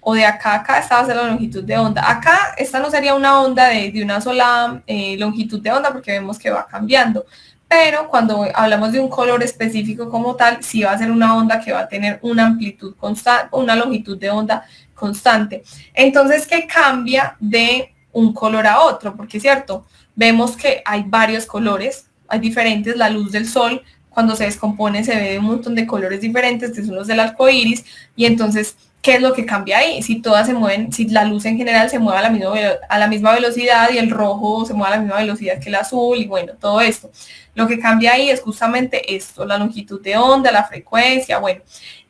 o de acá a acá, esta va a ser la longitud de onda. Acá, esta no sería una onda de una sola longitud de onda, porque vemos que va cambiando. Pero cuando hablamos de un color específico como tal, sí va a ser una onda que va a tener una amplitud constante, una longitud de onda constante. Entonces, ¿qué cambia de un color a otro? Porque es cierto, vemos que hay varios colores, hay diferentes, la luz del sol, cuando se descompone se ve un montón de colores diferentes, que son los del arco iris, y entonces, ¿qué es lo que cambia ahí? Si todas se mueven, si la luz en general se mueve a la misma velocidad y el rojo se mueve a la misma velocidad que el azul, y bueno, todo esto. Lo que cambia ahí es justamente esto, la longitud de onda, la frecuencia, bueno.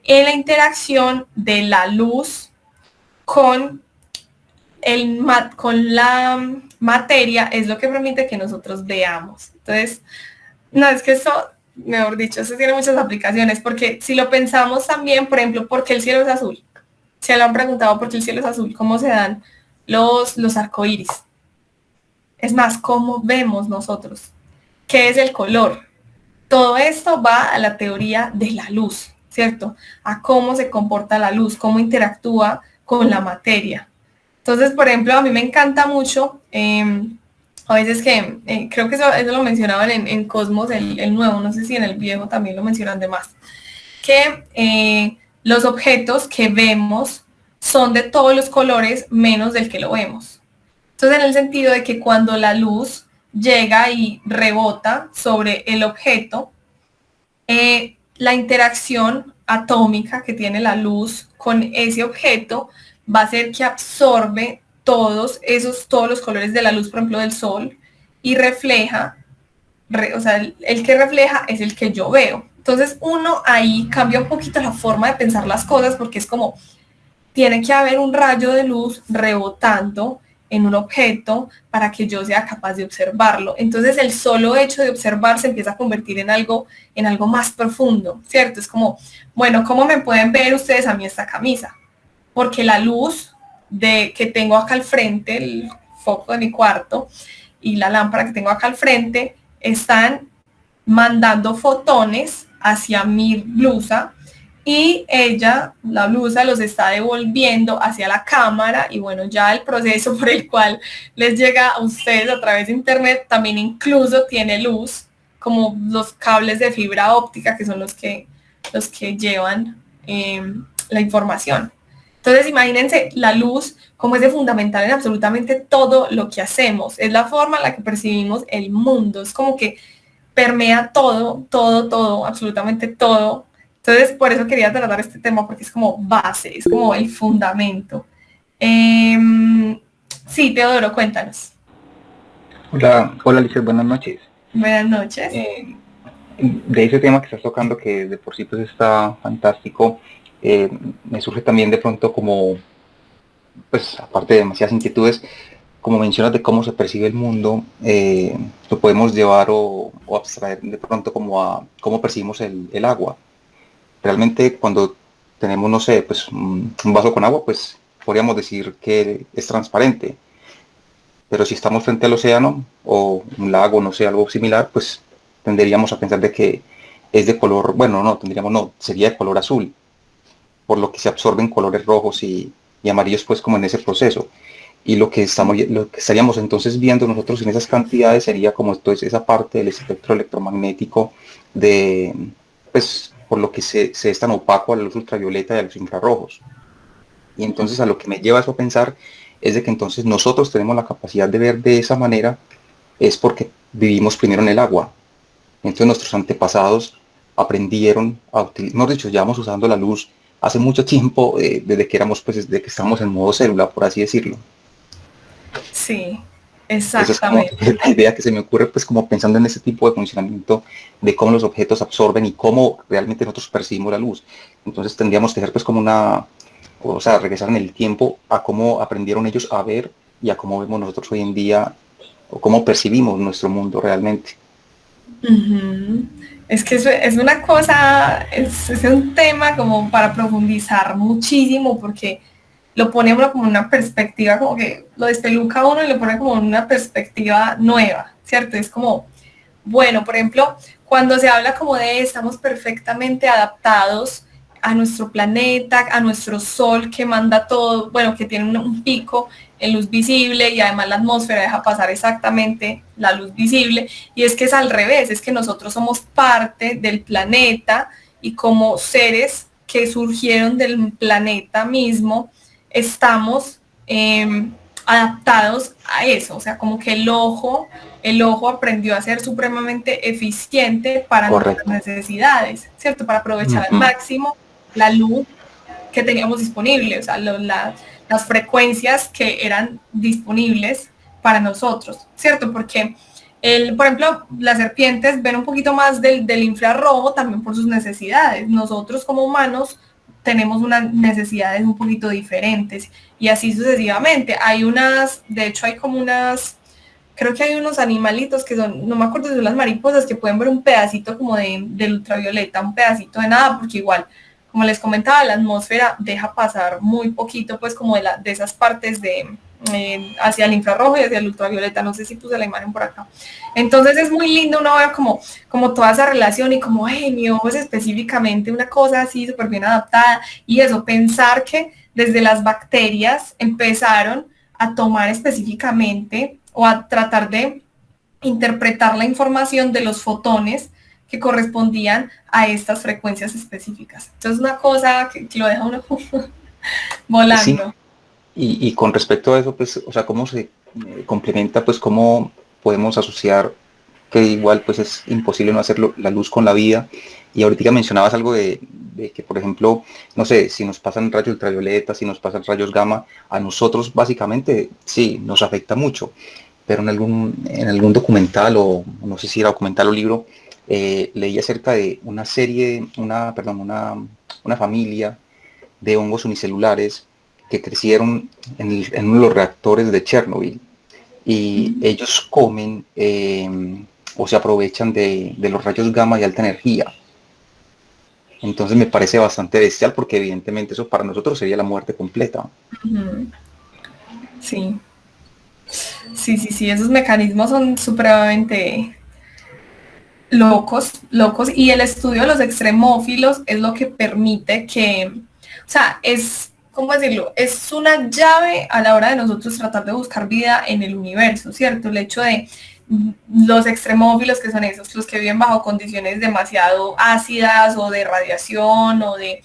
En la interacción de la luz con la materia es lo que permite que nosotros veamos. Entonces, no, es que eso, mejor dicho, eso tiene muchas aplicaciones, porque si lo pensamos también, por ejemplo, ¿por qué el cielo es azul? Se lo han preguntado por qué el cielo es azul, cómo se dan los arcoíris. Es más, cómo vemos nosotros, qué es el color. Todo esto va a la teoría de la luz, ¿cierto? A cómo se comporta la luz, cómo interactúa con la materia. Entonces, por ejemplo, a mí me encanta mucho, a veces que, creo que eso lo mencionaban en Cosmos, el nuevo, no sé si en el viejo también lo mencionan de más, que los objetos que vemos son de todos los colores menos del que lo vemos. Entonces, en el sentido de que cuando la luz llega y rebota sobre el objeto, la interacción atómica que tiene la luz con ese objeto va a ser que absorbe todos los colores de la luz, por ejemplo, del sol, y refleja, o sea, el que refleja es el que yo veo. Entonces uno ahí cambia un poquito la forma de pensar las cosas, porque es como, tiene que haber un rayo de luz rebotando en un objeto para que yo sea capaz de observarlo. Entonces el solo hecho de observar se empieza a convertir en algo más profundo, ¿cierto? Es como, bueno, ¿cómo me pueden ver ustedes a mí esta camisa? Porque la luz que tengo acá al frente, el foco de mi cuarto y la lámpara que tengo acá al frente, están mandando fotones hacia mi blusa, y la blusa, los está devolviendo hacia la cámara, y bueno, ya el proceso por el cual les llega a ustedes a través de internet también incluso tiene luz, como los cables de fibra óptica, que son los que llevan la información. Entonces imagínense la luz como es de fundamental en absolutamente todo lo que hacemos. Es la forma en la que percibimos el mundo. Es como que permea todo, todo, todo, absolutamente todo. Entonces por eso quería tratar este tema porque es como base, es como el fundamento. Sí, Teodoro, cuéntanos. Hola, hola Lizeth, buenas noches. Buenas noches. De ese tema que estás tocando, que de por sí pues está fantástico, me surge también de pronto como, pues aparte de demasiadas inquietudes, como mencionas de cómo se percibe el mundo, lo podemos llevar o abstraer de pronto como a cómo percibimos el agua. Realmente cuando tenemos, no sé, pues un vaso con agua, pues podríamos decir que es transparente. Pero si estamos frente al océano o un lago, no sé, algo similar, pues tenderíamos a pensar de que es de color, bueno, no, tendríamos, no, sería de color azul, por lo que se absorben colores rojos y amarillos, pues como en ese proceso. Y lo que estaríamos entonces viendo nosotros en esas cantidades sería como entonces esa parte del espectro electromagnético de, pues, por lo que se es tan opaco a la luz ultravioleta y a los infrarrojos. Y entonces a lo que me lleva eso a pensar es de que entonces nosotros tenemos la capacidad de ver de esa manera, es porque vivimos primero en el agua. Entonces nuestros antepasados aprendieron a utilizar, mejor dicho, llevamos usando la luz hace mucho tiempo, desde que éramos, pues desde que estamos en modo célula, por así decirlo. Sí, Esa es como exactamente. la idea que se me ocurre, pues como pensando en ese tipo de funcionamiento de cómo los objetos absorben y cómo realmente nosotros percibimos la luz. Entonces tendríamos que hacer pues como una, o sea, regresar en el tiempo a cómo aprendieron ellos a ver y a cómo vemos nosotros hoy en día o cómo percibimos nuestro mundo realmente. Uh-huh. Es que es una cosa, es un tema como para profundizar muchísimo porque lo pone uno como una perspectiva, como que lo despeluca a uno y lo pone como una perspectiva nueva, ¿cierto? Es como, bueno, por ejemplo, cuando se habla como de estamos perfectamente adaptados a nuestro planeta, a nuestro sol que manda todo, bueno, que tiene un pico en luz visible y además la atmósfera deja pasar exactamente la luz visible. Y es que es al revés, es que nosotros somos parte del planeta y como seres que surgieron del planeta mismo, estamos adaptados a eso, o sea, como que el ojo aprendió a ser supremamente eficiente para nuestras Correcto. necesidades, ¿cierto? Para aprovechar al Uh-huh. máximo la luz que teníamos disponible, o sea, las frecuencias que eran disponibles para nosotros, ¿cierto? Porque, por ejemplo, las serpientes ven un poquito más del infrarrojo también por sus necesidades. Nosotros como humanos tenemos unas necesidades un poquito diferentes y así sucesivamente. De hecho hay como unas, creo que hay unos animalitos que son, no me acuerdo si son las mariposas, que pueden ver un pedacito como del ultravioleta, un pedacito de nada, porque igual, como les comentaba, la atmósfera deja pasar muy poquito, pues como de esas partes hacia el infrarrojo y hacia el ultravioleta, no sé si puse la imagen por acá. Entonces es muy lindo uno ver como toda esa relación y como, hey, mi ojo es específicamente una cosa así súper bien adaptada y eso, pensar que desde las bacterias empezaron a tomar específicamente o a tratar de interpretar la información de los fotones que correspondían a estas frecuencias específicas. Entonces una cosa que lo deja uno Sí, volando. y con respecto a eso, pues, o sea, cómo se complementa, pues, cómo podemos asociar que igual, pues, es imposible no hacerlo, la luz con la vida. Y ahorita mencionabas algo de que, por ejemplo, no sé, si nos pasan rayos ultravioleta, si nos pasan rayos gamma, a nosotros básicamente sí, nos afecta mucho. Pero en algún documental, o no sé si era documental o libro, leí acerca de una serie, una familia de hongos unicelulares que crecieron en uno de los reactores de Chernobyl y ellos comen o se aprovechan de los rayos gamma de alta energía. Entonces me parece bastante bestial porque evidentemente eso para nosotros sería la muerte completa. Uh-huh. Sí, sí, esos mecanismos son supremamente locos, y el estudio de los extremófilos es lo que permite que, o sea, ¿cómo decirlo? Es una llave a la hora de nosotros tratar de buscar vida en el universo, ¿cierto? El hecho de los extremófilos, que son esos, los que viven bajo condiciones demasiado ácidas o de radiación o de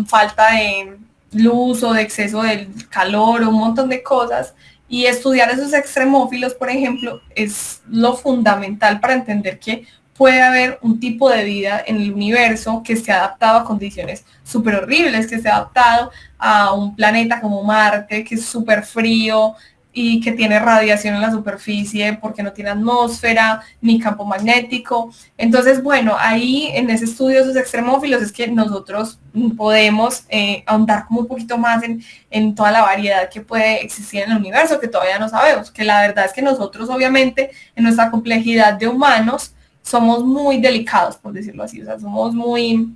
falta de luz o de exceso del calor o un montón de cosas. Y estudiar esos extremófilos, por ejemplo, es lo fundamental para entender que puede haber un tipo de vida en el universo que esté adaptado a condiciones súper horribles, que esté adaptado a un planeta como Marte, que es súper frío y que tiene radiación en la superficie porque no tiene atmósfera ni campo magnético. Entonces, bueno, ahí en ese estudio de esos extremófilos es que nosotros podemos ahondar como un poquito más en toda la variedad que puede existir en el universo, que todavía no sabemos, que la verdad es que nosotros obviamente en nuestra complejidad de humanos somos muy delicados, por decirlo así, o sea, somos muy,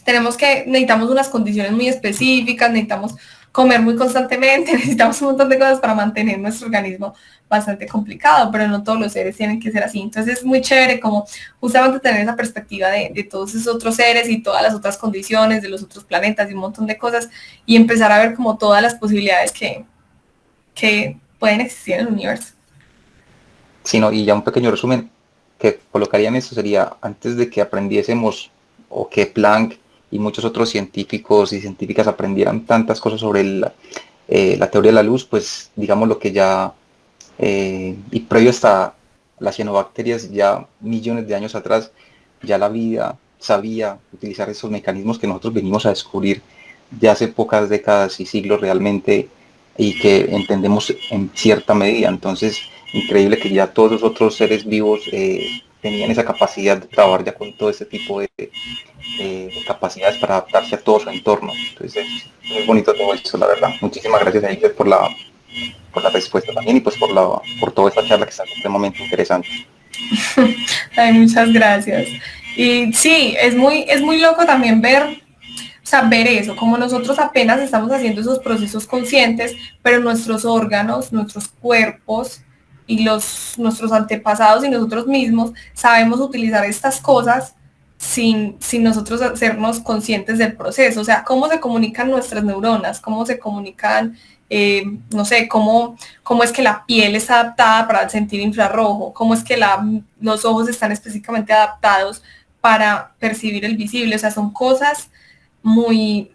necesitamos unas condiciones muy específicas, necesitamos comer muy constantemente, necesitamos un montón de cosas para mantener nuestro organismo bastante complicado, pero no todos los seres tienen que ser así. Entonces es muy chévere como justamente tener esa perspectiva de todos esos otros seres y todas las otras condiciones de los otros planetas y un montón de cosas y empezar a ver como todas las posibilidades que pueden existir en el universo. Sí, no, y ya un pequeño resumen que colocaría en esto sería, antes de que aprendiésemos o que Planck y muchos otros científicos y científicas aprendieran tantas cosas sobre la teoría de la luz, pues digamos lo que ya, y previo hasta las cianobacterias, ya millones de años atrás, ya la vida sabía utilizar esos mecanismos que nosotros venimos a descubrir ya hace pocas décadas y siglos realmente, y que entendemos en cierta medida. Entonces, increíble que ya todos los otros seres vivos tenían esa capacidad de trabajar ya con todo este tipo de capacidades para adaptarse a todo su entorno. Entonces es muy bonito todo esto, la verdad. Muchísimas gracias a Iker por la respuesta también y pues por toda esta charla que está extremadamente interesante. Ay, muchas gracias. Y sí, es muy loco también ver eso, como nosotros apenas estamos haciendo esos procesos conscientes, pero nuestros órganos, nuestros cuerpos y nuestros antepasados y nosotros mismos sabemos utilizar estas cosas sin nosotros hacernos conscientes del proceso. O sea, cómo se comunican nuestras neuronas, cómo se comunican, no sé, cómo es que la piel está adaptada para sentir infrarrojo, cómo es que los ojos están específicamente adaptados para percibir el visible. O sea, son cosas muy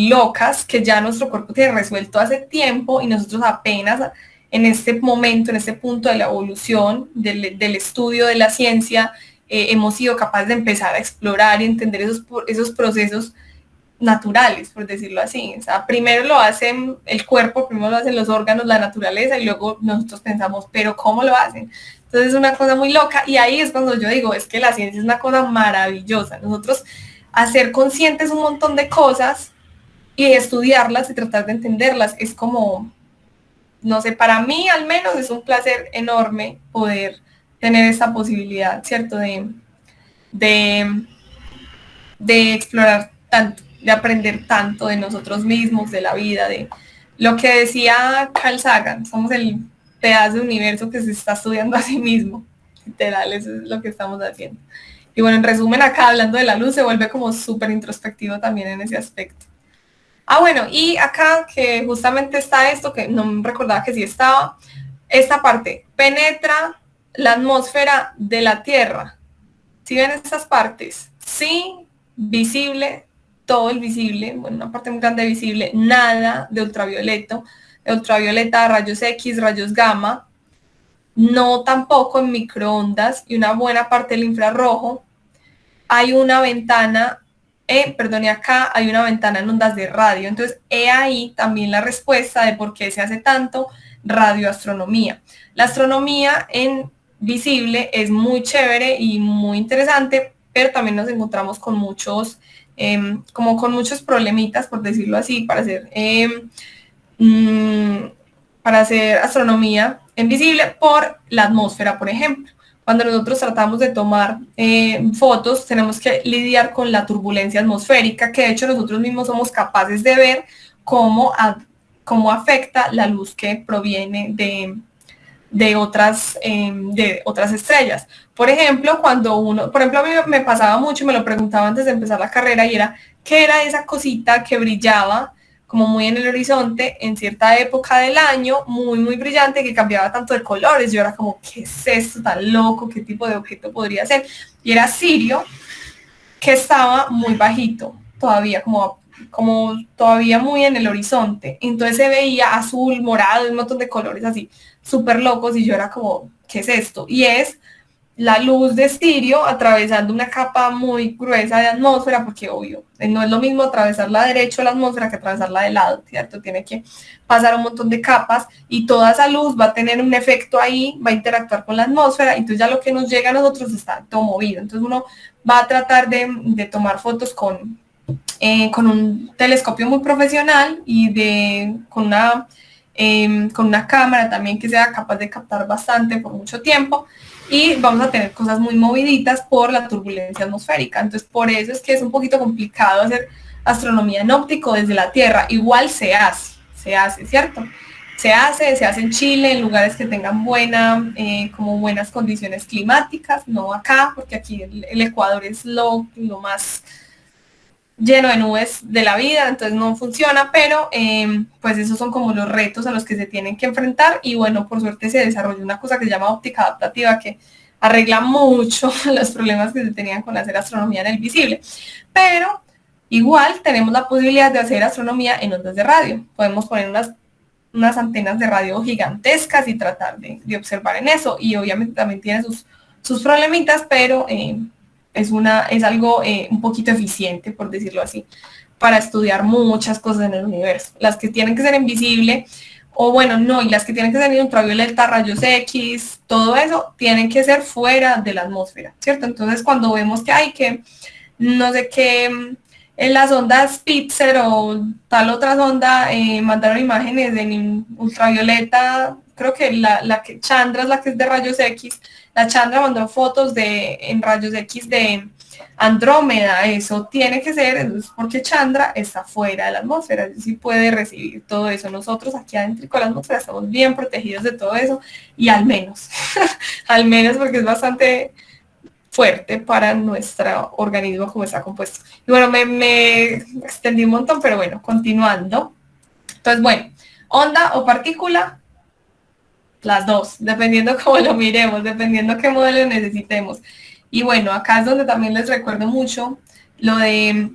locas que ya nuestro cuerpo tiene resuelto hace tiempo y nosotros apenas en este momento, en este punto de la evolución, del estudio de la ciencia, hemos sido capaces de empezar a explorar y entender esos procesos naturales, por decirlo así. O sea, primero lo hacen el cuerpo, primero lo hacen los órganos, la naturaleza, y luego nosotros pensamos, pero ¿cómo lo hacen? Entonces es una cosa muy loca, y ahí es cuando yo digo, es que la ciencia es una cosa maravillosa. Nosotros hacer conscientes un montón de cosas y estudiarlas y tratar de entenderlas es como, no sé, para mí al menos es un placer enorme poder tener esa posibilidad, ¿cierto? De explorar tanto, de aprender tanto de nosotros mismos, de la vida, de lo que decía Carl Sagan, somos el pedazo de universo que se está estudiando a sí mismo. Literal, eso es lo que estamos haciendo. Y bueno, en resumen, acá hablando de la luz se vuelve como súper introspectivo también en ese aspecto. Ah, bueno, y acá que justamente está esto, que no me recordaba que sí estaba, esta parte, penetra la atmósfera de la Tierra. ¿Sí ven estas partes? Sí, visible, todo el visible, bueno, una parte muy grande visible, nada de ultravioleta, rayos X, rayos gamma, no tampoco en microondas y una buena parte del infrarrojo. Hay una ventana, y acá hay una ventana en ondas de radio. Entonces, he ahí también la respuesta de por qué se hace tanto radioastronomía. La astronomía en visible es muy chévere y muy interesante, pero también nos encontramos con muchos, con muchos problemitas, por decirlo así, para hacer astronomía en visible por la atmósfera, por ejemplo. Cuando nosotros tratamos de tomar fotos, tenemos que lidiar con la turbulencia atmosférica, que de hecho nosotros mismos somos capaces de ver cómo afecta la luz que proviene de otras estrellas. Por ejemplo, a mí me pasaba mucho, me lo preguntaba antes de empezar la carrera, y era, ¿qué era esa cosita que brillaba como muy en el horizonte en cierta época del año, muy, muy brillante, que cambiaba tanto de colores? Yo era como, ¿qué es esto tan loco? ¿Qué tipo de objeto podría ser? Y era Sirio, que estaba muy bajito, todavía como como todavía muy en el horizonte. Entonces se veía azul, morado, un montón de colores así, súper locos, y yo era como, ¿qué es esto? Y es la luz de estirio atravesando una capa muy gruesa de atmósfera, porque obvio, no es lo mismo atravesarla derecho a la atmósfera que atravesarla de lado, ¿cierto? Tiene que pasar un montón de capas y toda esa luz va a tener un efecto ahí, va a interactuar con la atmósfera, entonces ya lo que nos llega a nosotros está todo movido. Entonces uno va a tratar de tomar fotos con un telescopio muy profesional y con una cámara también que sea capaz de captar bastante por mucho tiempo, y vamos a tener cosas muy moviditas por la turbulencia atmosférica. Entonces por eso es que es un poquito complicado hacer astronomía en óptico desde la Tierra. Igual se hace, ¿cierto? Se hace en Chile, en lugares que tengan como buenas condiciones climáticas, no acá, porque aquí el Ecuador es lo más lleno de nubes de la vida, entonces no funciona, pero pues esos son como los retos a los que se tienen que enfrentar. Y bueno, por suerte se desarrolló una cosa que se llama óptica adaptativa, que arregla mucho los problemas que se tenían con hacer astronomía en el visible, pero igual tenemos la posibilidad de hacer astronomía en ondas de radio. Podemos poner unas antenas de radio gigantescas y tratar de observar en eso, y obviamente también tiene sus problemitas, pero es algo un poquito eficiente, por decirlo así, para estudiar muchas cosas en el universo. Las que tienen que ser en visible, o bueno, no, y las que tienen que ser en ultravioleta, rayos X, todo eso, tienen que ser fuera de la atmósfera, ¿cierto? Entonces cuando vemos que hay que, no sé qué, en las ondas Spitzer o tal otra sonda mandaron imágenes en ultravioleta, creo que la que Chandra es la que es de rayos X. La Chandra mandó fotos en rayos X de Andrómeda. Eso tiene que ser, porque Chandra está fuera de la atmósfera, sí puede recibir todo eso. Nosotros aquí adentro con la atmósfera estamos bien protegidos de todo eso, y al menos, al menos, porque es bastante fuerte para nuestro organismo como está compuesto. Y bueno, me extendí un montón, pero bueno, continuando. Entonces, bueno, onda o partícula, las dos, dependiendo cómo lo miremos, dependiendo qué modelo necesitemos. Y bueno, acá es donde también les recuerdo mucho lo de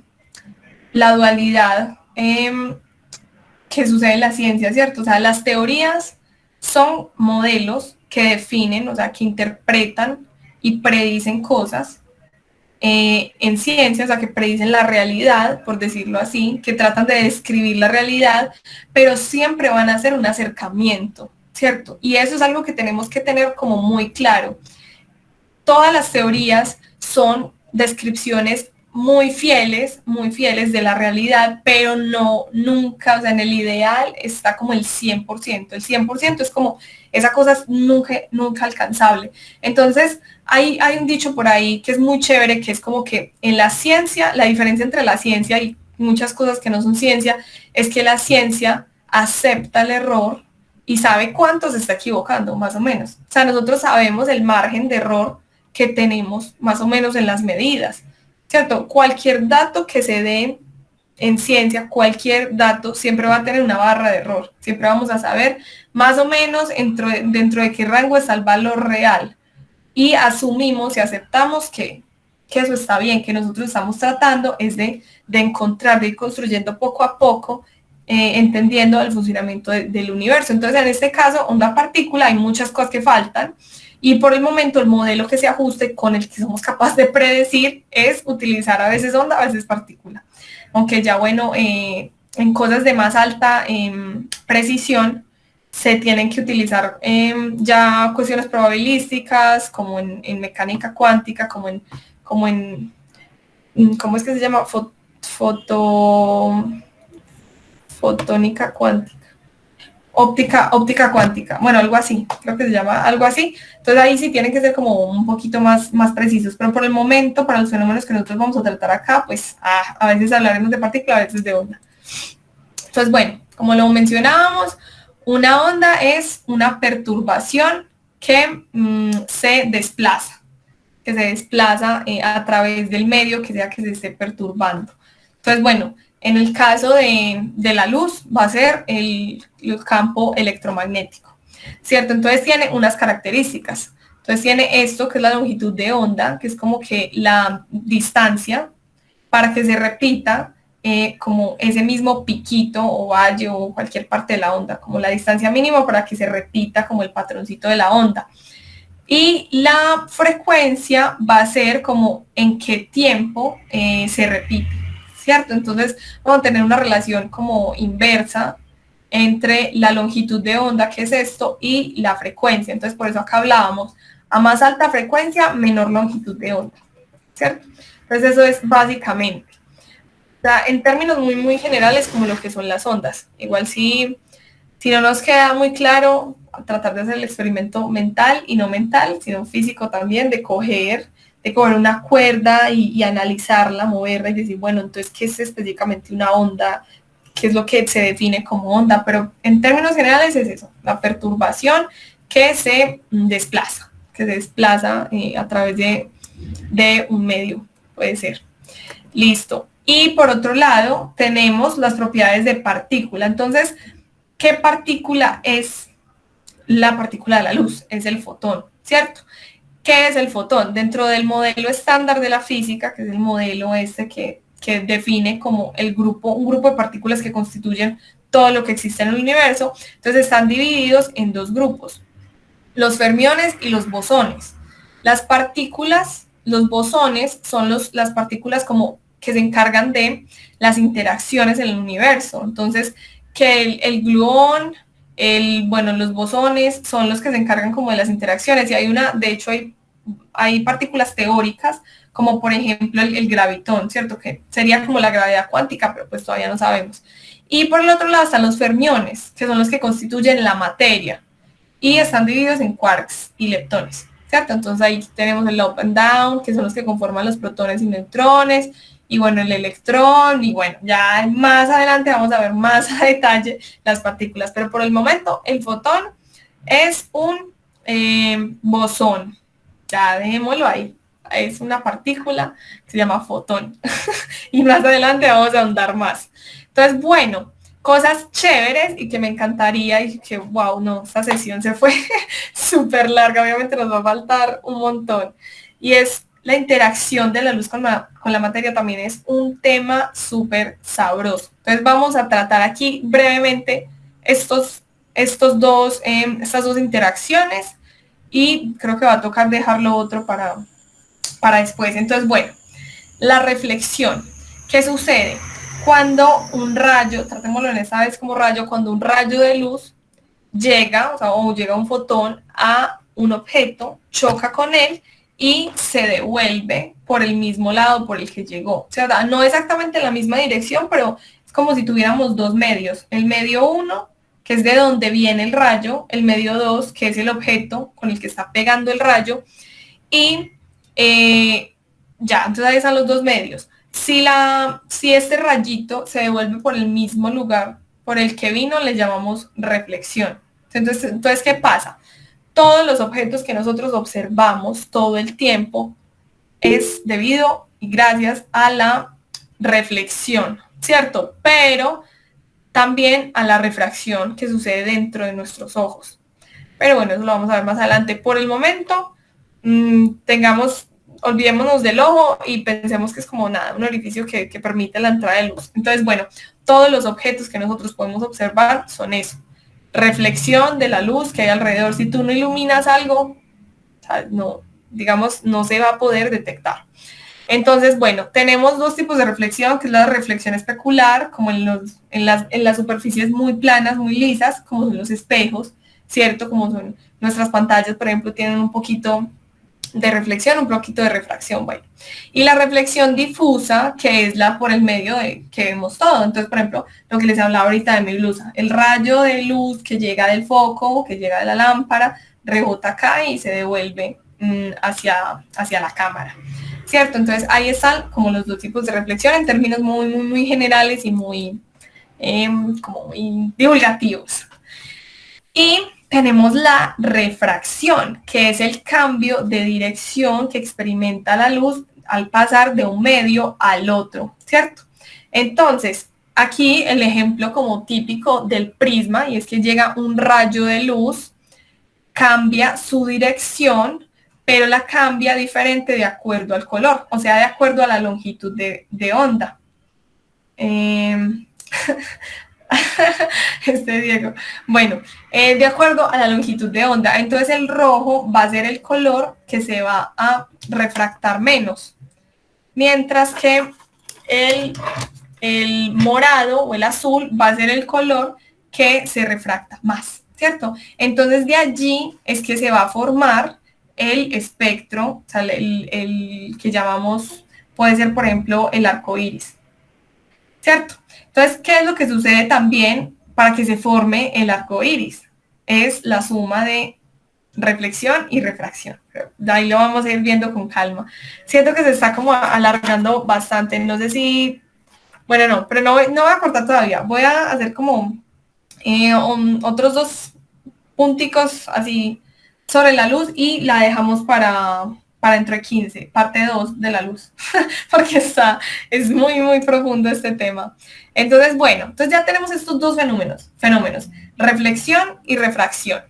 la dualidad que sucede en la ciencia, ¿cierto? O sea, las teorías son modelos que definen, o sea, que interpretan y predicen cosas en ciencia, o sea, que predicen la realidad, por decirlo así, que tratan de describir la realidad, pero siempre van a hacer un acercamiento, ¿cierto? Y eso es algo que tenemos que tener como muy claro. Todas las teorías son descripciones muy fieles de la realidad, pero no nunca, o sea, en el ideal está como el 100%. El 100% es como, esa cosa es nunca alcanzable. Entonces, hay un dicho por ahí que es muy chévere, que es como que en la ciencia, la diferencia entre la ciencia y muchas cosas que no son ciencia, es que la ciencia acepta el error y sabe cuánto se está equivocando, más o menos. O sea, nosotros sabemos el margen de error que tenemos más o menos en las medidas, ¿cierto? Cualquier dato que se dé en ciencia, cualquier dato siempre va a tener una barra de error. Siempre vamos a saber más o menos dentro de qué rango está el valor real. Y asumimos y aceptamos que eso está bien, que nosotros estamos tratando es de encontrar, de ir construyendo poco a poco, entendiendo el funcionamiento del universo. Entonces, en este caso, onda partícula, hay muchas cosas que faltan, y por el momento el modelo que se ajuste con el que somos capaces de predecir es utilizar a veces onda, a veces partícula. Aunque ya, bueno, en cosas de más alta precisión, se tienen que utilizar ya cuestiones probabilísticas, como en mecánica cuántica, como en ¿cómo es que se llama? Fotónica cuántica. Óptica cuántica, bueno, algo así, creo que se llama algo así. Entonces ahí sí tienen que ser como un poquito más precisos, pero por el momento, para los fenómenos que nosotros vamos a tratar acá, pues a veces hablaremos de partícula, a veces de onda. Entonces, bueno, como lo mencionábamos, una onda es una perturbación que se desplaza a través del medio que sea que se esté perturbando. Entonces, bueno, en el caso de la luz va a ser el campo electromagnético, ¿cierto? Entonces tiene unas características. Entonces tiene esto que es la longitud de onda, que es como que la distancia para que se repita como ese mismo piquito o valle o cualquier parte de la onda, como la distancia mínima para que se repita como el patroncito de la onda. Y la frecuencia va a ser como en qué tiempo se repite, ¿cierto? Entonces vamos a tener una relación como inversa entre la longitud de onda, que es esto, y la frecuencia. Entonces por eso acá hablábamos, a más alta frecuencia, menor longitud de onda, ¿cierto? Entonces eso es básicamente. O sea, en términos muy generales, como lo que son las ondas. Igual si no nos queda muy claro, tratar de hacer el experimento mental y no mental, sino físico también, de coger una cuerda y analizarla, moverla y decir, bueno, entonces, ¿qué es específicamente una onda? ¿Qué es lo que se define como onda? Pero en términos generales es eso, la perturbación que se desplaza, a través de un medio, puede ser. Listo. Y por otro lado, tenemos las propiedades de partícula. Entonces, ¿qué partícula es la partícula de la luz? Es el fotón, ¿cierto? ¿Qué es el fotón? Dentro del modelo estándar de la física, que es el modelo que define como un grupo de partículas que constituyen todo lo que existe en el universo, entonces están divididos en dos grupos, los fermiones y los bosones. Las partículas, los bosones, son las partículas como que se encargan de las interacciones en el universo. Entonces, que el gluón, los bosones son los que se encargan como de las interacciones. Y de hecho hay partículas teóricas, como por ejemplo el gravitón, ¿cierto? Que sería como la gravedad cuántica, pero pues todavía no sabemos. Y por el otro lado están los fermiones, que son los que constituyen la materia. Y están divididos en quarks y leptones, ¿cierto? Entonces ahí tenemos el up and down, que son los que conforman los protones y neutrones, y bueno, el electrón, y bueno, ya más adelante vamos a ver más a detalle las partículas, pero por el momento el fotón es un bosón, ya dejémoslo ahí, es una partícula que se llama fotón, y más adelante vamos a ahondar más. Entonces, bueno, cosas chéveres y que me encantaría y que, wow, no, esta sesión se fue súper larga, obviamente nos va a faltar un montón. Y es la interacción de la luz con la materia, también es un tema súper sabroso. Entonces vamos a tratar aquí brevemente estas dos interacciones y creo que va a tocar dejarlo otro para después. Entonces, bueno, la reflexión. ¿Qué sucede? Cuando un rayo, tratémoslo en esta vez como rayo, cuando un rayo de luz llega, o llega un fotón a un objeto, choca con él y se devuelve por el mismo lado por el que llegó. O sea, no exactamente en la misma dirección, pero es como si tuviéramos dos medios. El medio 1, que es de donde viene el rayo, el medio 2, que es el objeto con el que está pegando el rayo, y entonces ahí están los dos medios. Si este rayito se devuelve por el mismo lugar por el que vino, le llamamos reflexión. Entonces, ¿qué pasa? Todos los objetos que nosotros observamos todo el tiempo es debido y gracias a la reflexión, ¿cierto? Pero también a la refracción que sucede dentro de nuestros ojos. Pero bueno, eso lo vamos a ver más adelante. Por el momento, olvidémonos del ojo y pensemos que es como nada, un orificio que permite la entrada de luz. Entonces, bueno, todos los objetos que nosotros podemos observar son eso, reflexión de la luz que hay alrededor. Si tú no iluminas algo, no se va a poder detectar. Entonces, bueno, tenemos dos tipos de reflexión, que es la reflexión especular, como en las superficies muy planas, muy lisas, como son los espejos, ¿cierto? Como son nuestras pantallas, por ejemplo, tienen un poquito de reflexión, un poquito de refracción, bueno. Y la reflexión difusa, que es la por el medio de que vemos todo. Entonces, por ejemplo, lo que les hablaba ahorita de mi blusa, el rayo de luz que llega del foco, que llega de la lámpara, rebota acá y se devuelve hacia la cámara, ¿cierto? Entonces, ahí están como los dos tipos de reflexión en términos muy generales y muy divulgativos. Y tenemos la refracción, que es el cambio de dirección que experimenta la luz al pasar de un medio al otro, ¿cierto? Entonces, aquí el ejemplo como típico del prisma, y es que llega un rayo de luz, cambia su dirección, pero la cambia diferente de acuerdo al color, o sea, de acuerdo a la longitud de onda. Diego. Bueno, de acuerdo a la longitud de onda, entonces el rojo va a ser el color que se va a refractar menos, mientras que el morado o el azul va a ser el color que se refracta más, ¿cierto? Entonces de allí es que se va a formar el espectro, o sea, el que llamamos, puede ser por ejemplo el arco iris, ¿cierto? Entonces, ¿qué es lo que sucede también para que se forme el arco iris? Es la suma de reflexión y refracción. De ahí lo vamos a ir viendo con calma. Siento que se está como alargando bastante. No sé si... Bueno, no, pero no voy a cortar todavía. Voy a hacer como otros 2 punticos así sobre la luz y la dejamos para dentro de 15, parte 2 de la luz, porque es muy, muy profundo este tema. Entonces, bueno, entonces ya tenemos estos 2 fenómenos, reflexión y refracción.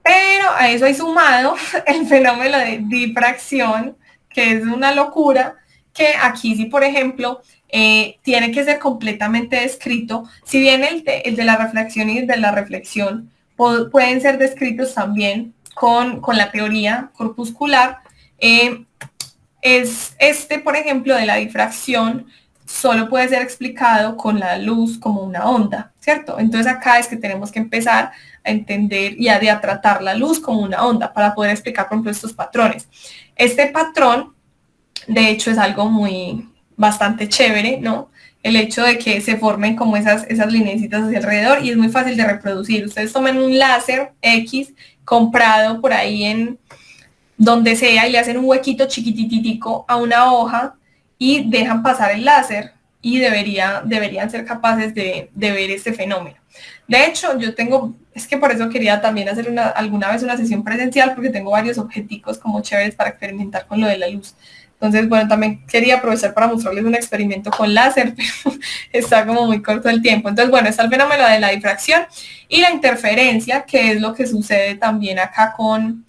Pero a eso hay sumado el fenómeno de difracción, que es una locura, que aquí sí, por ejemplo, tiene que ser completamente descrito. Si bien el de la refracción y el de la reflexión pueden ser descritos también con la teoría corpuscular, es por ejemplo, de la difracción, solo puede ser explicado con la luz como una onda, ¿cierto? Entonces acá es que tenemos que empezar a entender y a tratar la luz como una onda para poder explicar, por ejemplo, estos patrones. Este patrón, de hecho, es algo bastante chévere, ¿no? El hecho de que se formen como esas lineecitas hacia alrededor y es muy fácil de reproducir. Ustedes toman un láser X comprado por ahí en donde sea y le hacen un huequito chiquititico a una hoja y dejan pasar el láser y deberían ser capaces de ver este fenómeno. De hecho, es que por eso quería también hacer alguna vez una sesión presencial, porque tengo varios objeticos como chéveres para experimentar con lo de la luz. Entonces, bueno, también quería aprovechar para mostrarles un experimento con láser, pero está como muy corto el tiempo. Entonces, bueno, está el fenómeno de la difracción y la interferencia, que es lo que sucede también acá con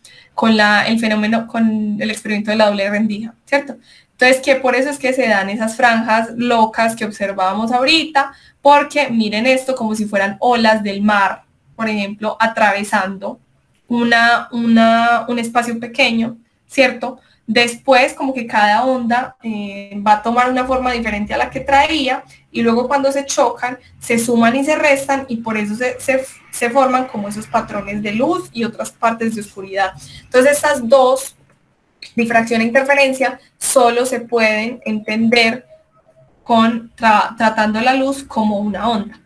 el fenómeno, con el experimento de la doble rendija, ¿cierto? Entonces, que por eso es que se dan esas franjas locas que observábamos ahorita, porque miren esto como si fueran olas del mar, por ejemplo, atravesando un espacio pequeño, ¿cierto? Después, como que cada onda va a tomar una forma diferente a la que traía, y luego cuando se chocan, se suman y se restan, y por eso se forman como esos patrones de luz y otras partes de oscuridad. Entonces, estas 2, difracción e interferencia, solo se pueden entender tratando la luz como una onda.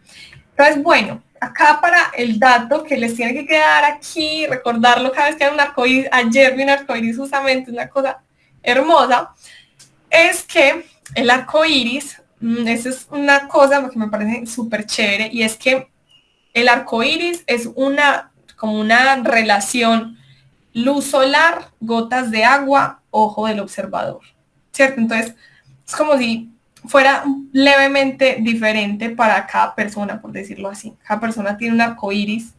Entonces, bueno, acá para el dato que les tiene que quedar aquí, recordarlo cada vez que hay un arcoíris, ayer vi un arcoíris justamente, una cosa hermosa, es que el arcoíris, eso es una cosa que me parece súper chévere, y es que el arcoíris es como una relación luz solar, gotas de agua, ojo del observador, ¿cierto? Entonces, es como si fuera levemente diferente para cada persona, por decirlo así. Cada persona tiene un arco iris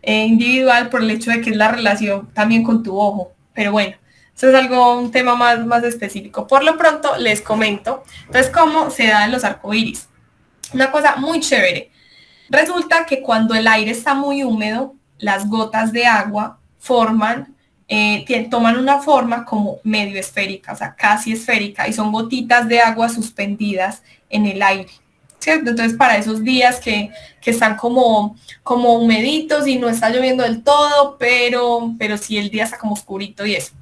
individual por el hecho de que es la relación también con tu ojo. Pero bueno, eso es un tema más específico. Por lo pronto, les comento. Entonces, ¿cómo se dan los arcoíris? Una cosa muy chévere. Resulta que cuando el aire está muy húmedo, las gotas de agua toman una forma como medio esférica, o sea, casi esférica, y son gotitas de agua suspendidas en el aire, ¿cierto? Entonces, para esos días que están como humeditos y no está lloviendo del todo, pero sí el día está como oscurito y eso,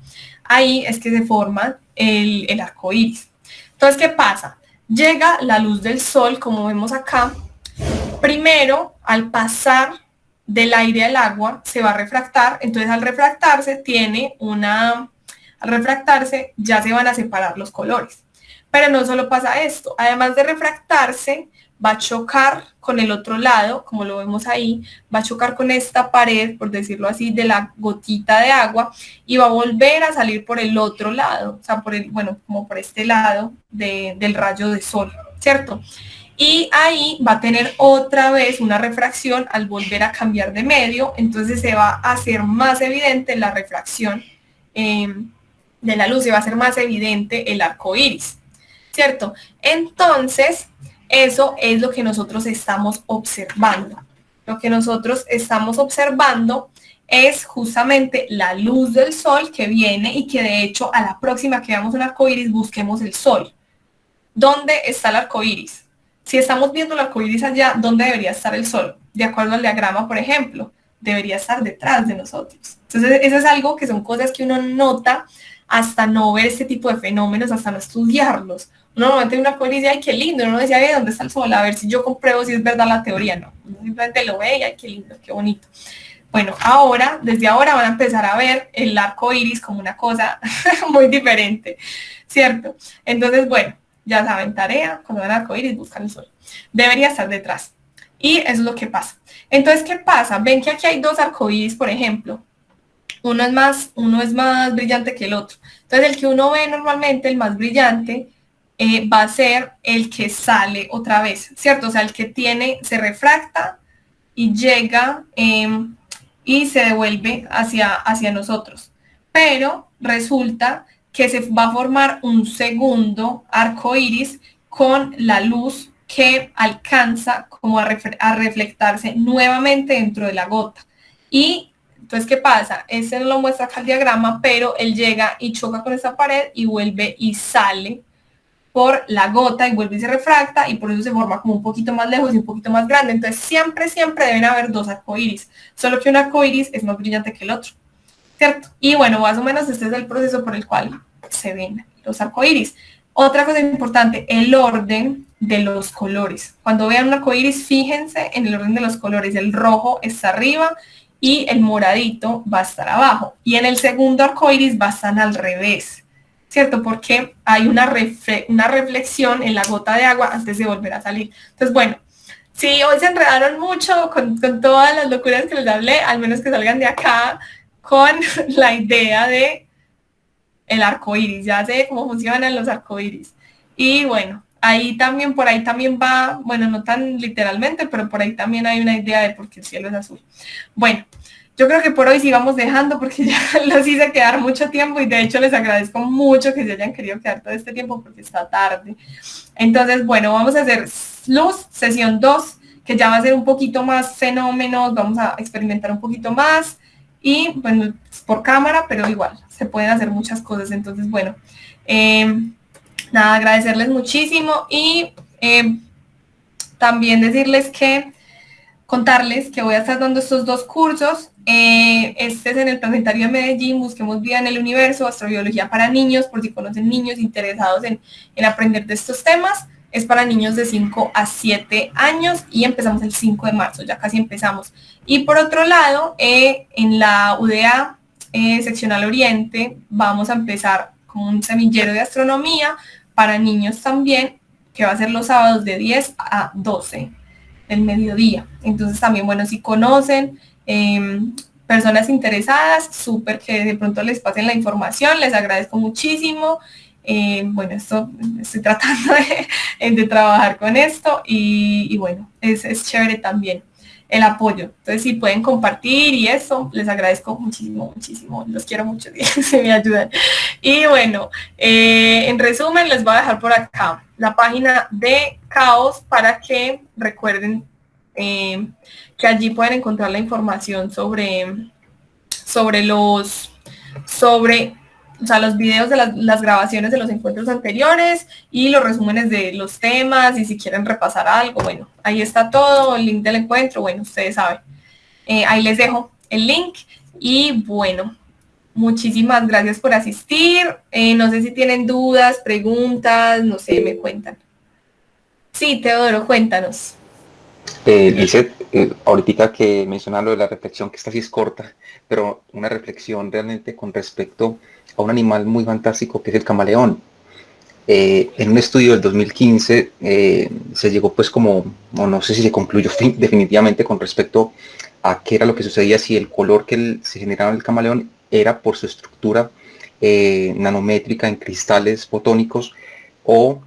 ahí es que se forma el arco iris. Entonces, ¿qué pasa? Llega la luz del sol, como vemos acá. Primero, al pasar del aire al agua, se va a refractar. Entonces, al refractarse ya se van a separar los colores. Pero no solo pasa esto. Además de refractarse, va a chocar con el otro lado, como lo vemos ahí, va a chocar con esta pared, por decirlo así, de la gotita de agua, y va a volver a salir por el otro lado, o sea, como por este lado del rayo de sol, ¿cierto? Y ahí va a tener otra vez una refracción al volver a cambiar de medio, entonces se va a hacer más evidente la refracción de la luz, se va a hacer más evidente el arco iris, ¿cierto? Entonces, eso es lo que nosotros estamos observando. Lo que nosotros estamos observando es justamente la luz del sol que viene y que de hecho a la próxima que veamos un arco iris busquemos el sol. ¿Dónde está el arco iris? Si estamos viendo el arco iris allá, ¿dónde debería estar el sol? De acuerdo al diagrama, por ejemplo, debería estar detrás de nosotros. Entonces, eso es algo que son cosas que uno nota hasta no ver este tipo de fenómenos, hasta no estudiarlos. Uno normalmente ve un arco iris y ¡ay, qué lindo! Uno decía, ay, ¿dónde está el sol? A ver si yo compruebo si es verdad la teoría. No, uno simplemente lo ve y ¡ay, qué lindo, qué bonito! Bueno, desde ahora van a empezar a ver el arco iris como una cosa muy diferente, ¿cierto? Entonces, bueno, ya saben, tarea, cuando ven arco iris, buscan el sol. Debería estar detrás. Y eso es lo que pasa. Entonces, ¿qué pasa? Ven que aquí hay dos arcoíris, por ejemplo. Uno es más brillante que el otro. Entonces, el que uno ve normalmente, el más brillante, va a ser el que sale otra vez, ¿cierto? O sea, el que se refracta y llega y se devuelve hacia nosotros. Pero resulta que se va a formar un segundo arco iris con la luz que alcanza como a reflectarse nuevamente dentro de la gota. Y entonces, ¿qué pasa? Ese no lo muestra acá el diagrama, pero él llega y choca con esa pared y vuelve y sale por la gota y vuelve y se refracta y por eso se forma como un poquito más lejos y un poquito más grande. Entonces, siempre deben haber dos arcoíris, solo que un arcoíris es más brillante que el otro, ¿cierto? Y bueno, más o menos este es el proceso por el cual se ven los arcoíris. Otra cosa importante, el orden de los colores. Cuando vean un arcoíris, fíjense en el orden de los colores. El rojo está arriba y el moradito va a estar abajo. Y en el segundo arcoíris va a estar al revés, ¿cierto? Porque hay una reflexión en la gota de agua antes de volver a salir. Entonces, bueno, si hoy se enredaron mucho con todas las locuras que les hablé, al menos que salgan de acá con la idea de el arco iris, ya sé cómo funcionan los arcoíris. Y bueno, por ahí también va, bueno, no tan literalmente, pero por ahí también hay una idea de por qué el cielo es azul. Bueno, yo creo que por hoy sí vamos dejando porque ya los hice quedar mucho tiempo y de hecho les agradezco mucho que se hayan querido quedar todo este tiempo porque está tarde. Entonces, bueno, vamos a hacer luz, sesión 2, que ya va a ser un poquito más fenómenos, vamos a experimentar un poquito más. Y bueno, por cámara, pero igual, se pueden hacer muchas cosas. Entonces, bueno, nada, agradecerles muchísimo y también contarles que voy a estar dando estos dos cursos. Este es en el Planetario de Medellín, Busquemos Vida en el Universo, Astrobiología para niños, por si conocen niños interesados en aprender de estos temas. Es para niños de 5 a 7 años y empezamos el 5 de marzo, ya casi empezamos. Y por otro lado, en la UDA seccional Oriente, vamos a empezar con un semillero de astronomía para niños también, que va a ser los sábados de 10 a 12 del mediodía. Entonces también, bueno, si conocen personas interesadas, súper que de pronto les pasen la información, les agradezco muchísimo. Bueno, estoy tratando de trabajar con esto y bueno, es chévere también el apoyo. Entonces, si pueden compartir y eso, les agradezco muchísimo, muchísimo. Los quiero mucho, se me ayudan. Y bueno, en resumen, les voy a dejar por acá la página de Caos para que recuerden que allí pueden encontrar la información sobre los videos de las grabaciones de los encuentros anteriores y los resúmenes de los temas y si quieren repasar algo, bueno, ahí está todo, el link del encuentro, bueno, ustedes saben. Ahí les dejo el link y bueno, muchísimas gracias por asistir. No sé si tienen dudas, preguntas, no sé, me cuentan. Sí, Teodoro, cuéntanos. Lizeth, ahorita que mencionaba lo de la reflexión, que esta sí es corta, pero una reflexión realmente con respecto a un animal muy fantástico que es el camaleón. En un estudio del 2015 se llegó pues como, o no sé si se concluyó definitivamente con respecto a qué era lo que sucedía si el color que se generaba en el camaleón era por su estructura nanométrica en cristales fotónicos o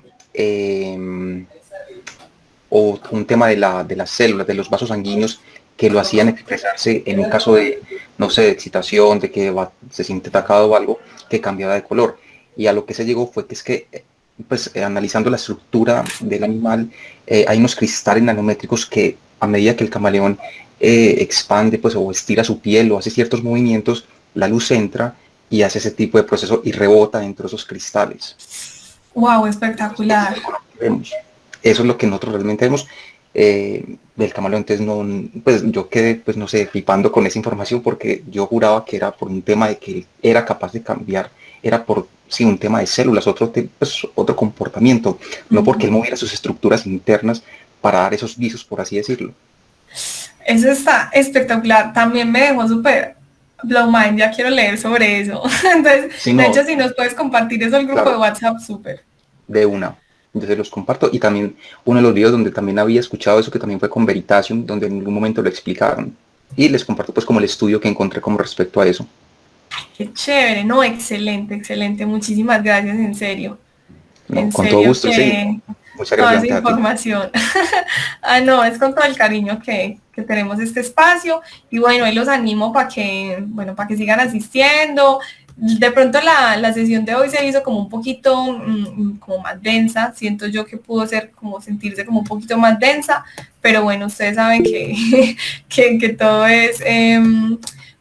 un tema de las células, de los vasos sanguíneos que lo hacían expresarse en un caso de, no sé, de excitación, de que se siente atacado o algo, que cambiaba de color. Y a lo que se llegó fue que es que pues analizando la estructura del animal, hay unos cristales nanométricos que a medida que el camaleón expande pues, o estira su piel o hace ciertos movimientos, la luz entra y hace ese tipo de proceso y rebota dentro de esos cristales. Wow, espectacular. Eso es lo que nosotros realmente vemos del camaleón. Entonces no, pues yo quedé, pues no sé, flipando con esa información porque yo juraba que era por un tema de que era capaz de cambiar, era por sí un tema de células, pues, otro comportamiento, no porque él moviera sus estructuras internas para dar esos visos, por así decirlo. Eso está espectacular. También me dejó súper blow mind, ya quiero leer sobre eso. Entonces, Sí, no, de hecho, si nos puedes compartir eso al grupo claro, de WhatsApp, súper. de una. Entonces los comparto. Y también uno de los videos donde también había escuchado eso, que también fue con Veritasium, donde en algún momento lo explicaron. Y les comparto pues como el estudio que encontré como respecto a eso. Qué chévere, no, excelente, excelente. Muchísimas gracias, en serio. No, En con todo serio gusto, sí. que Muchas toda gracias esa a ti. información. No, es con todo el cariño que tenemos este espacio. Y bueno, ahí los animo para que, bueno, para que sigan asistiendo. De pronto la sesión de hoy se hizo como un poquito como más densa, siento yo que pudo ser como sentirse como un poquito más densa, pero bueno, ustedes saben que, que todo es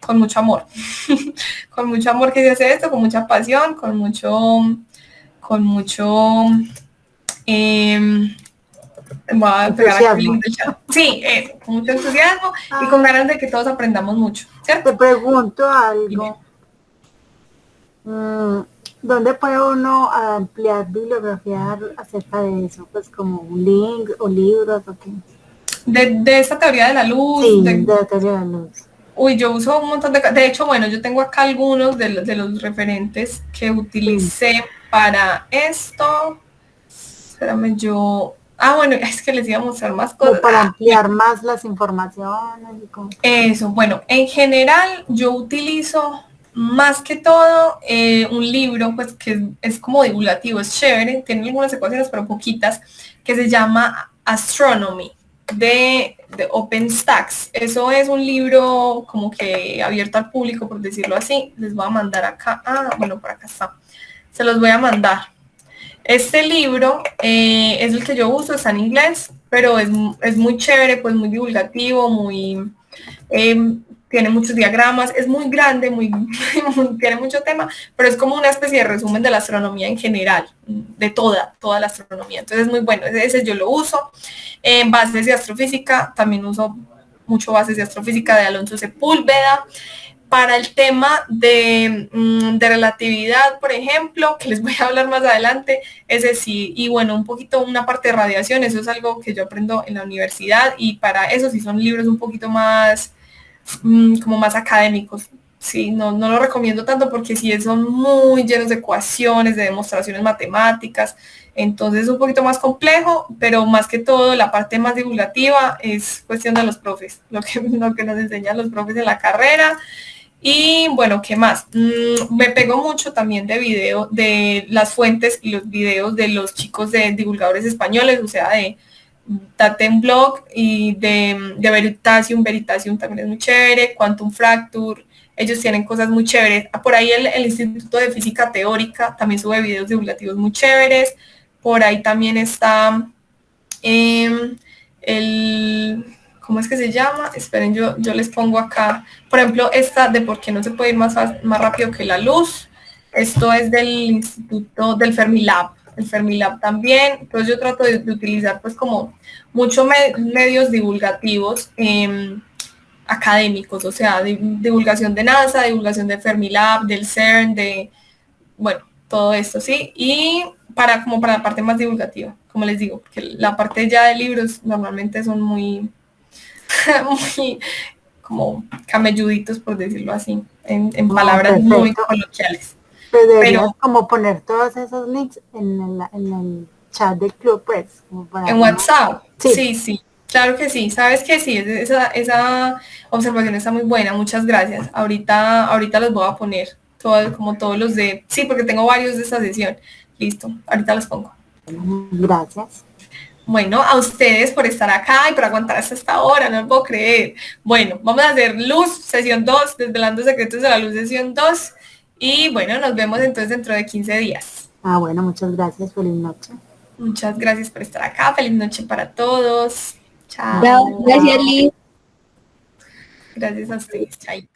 con mucho amor, con mucho amor que se hace esto, con mucha pasión, voy a pegar aquí el link del chat. Sí, con mucho entusiasmo y con ganas de que todos aprendamos mucho, ¿cierto? Te pregunto algo. ¿Dónde puede uno ampliar bibliografía acerca de eso? Pues como un link o libros o qué. De esta teoría de la luz. Sí, de la teoría de la luz. Uy, yo uso un montón de hecho, bueno, yo tengo acá algunos de los referentes que utilicé para esto. Espérame, bueno, es que les iba a mostrar más cosas. Como para ampliar más las informaciones. Y como... Eso, bueno, en general yo utilizo más que todo un libro pues que es como divulgativo, es chévere, tiene algunas ecuaciones pero poquitas, que se llama Astronomy de OpenStax. Eso es un libro como que abierto al público, por decirlo así. Les voy a mandar acá, bueno, por acá está, se los voy a mandar. Este libro es el que yo uso, está en inglés, pero es muy chévere, pues muy divulgativo, muy tiene muchos diagramas, es muy grande, tiene mucho tema, pero es como una especie de resumen de la astronomía en general, de toda la astronomía. Entonces es muy bueno, ese yo lo uso. En bases de astrofísica, también uso mucho bases de astrofísica de Alonso Sepúlveda. Para el tema de relatividad, por ejemplo, que les voy a hablar más adelante, ese sí, y bueno, un poquito una parte de radiación, eso es algo que yo aprendo en la universidad, y para eso sí son libros un poquito más, como más académicos. Sí, no lo recomiendo tanto porque sí son muy llenos de ecuaciones, de demostraciones matemáticas, entonces es un poquito más complejo, pero más que todo la parte más divulgativa es cuestión de los profes, lo que nos enseñan los profes de la carrera. Y bueno, ¿qué más? Me pegó mucho también de las fuentes y los videos de los chicos de divulgadores españoles, o sea, de Datem Blog y de Veritasium. Veritasium también es muy chévere, Quantum Fracture, ellos tienen cosas muy chéveres. Por ahí el Instituto de Física Teórica también sube videos divulgativos muy chéveres. Por ahí también está ¿cómo es que se llama? Esperen, yo les pongo acá. Por ejemplo, esta de por qué no se puede ir más rápido que la luz. Esto es del Instituto del Fermilab. El Fermilab también. Entonces yo trato de utilizar pues como muchos medios divulgativos académicos, o sea, divulgación de NASA, divulgación de Fermilab, del CERN, bueno, todo esto, ¿sí? Y para la parte más divulgativa, como les digo, porque la parte ya de libros normalmente son muy como camelluditos, por decirlo así, en palabras perfecto. muy coloquiales. Pero como poner todos esos links en el chat del club, pues. Como para en WhatsApp, sí. Sí, claro que sí. Sabes que sí, esa observación está muy buena, muchas gracias. Ahorita los voy a poner, como todos los sí, porque tengo varios de esta sesión. Listo, ahorita los pongo. Gracias. Bueno, a ustedes por estar acá y por aguantar hasta esta hora, no lo puedo creer. Bueno, vamos a hacer luz, sesión 2, desvelando secretos de la luz, sesión 2. Y bueno, nos vemos entonces dentro de 15 días. Ah, bueno, muchas gracias, feliz noche. Muchas gracias por estar acá. Feliz noche para todos. Chao. Chao, gracias Liz. Gracias a ustedes. Chao.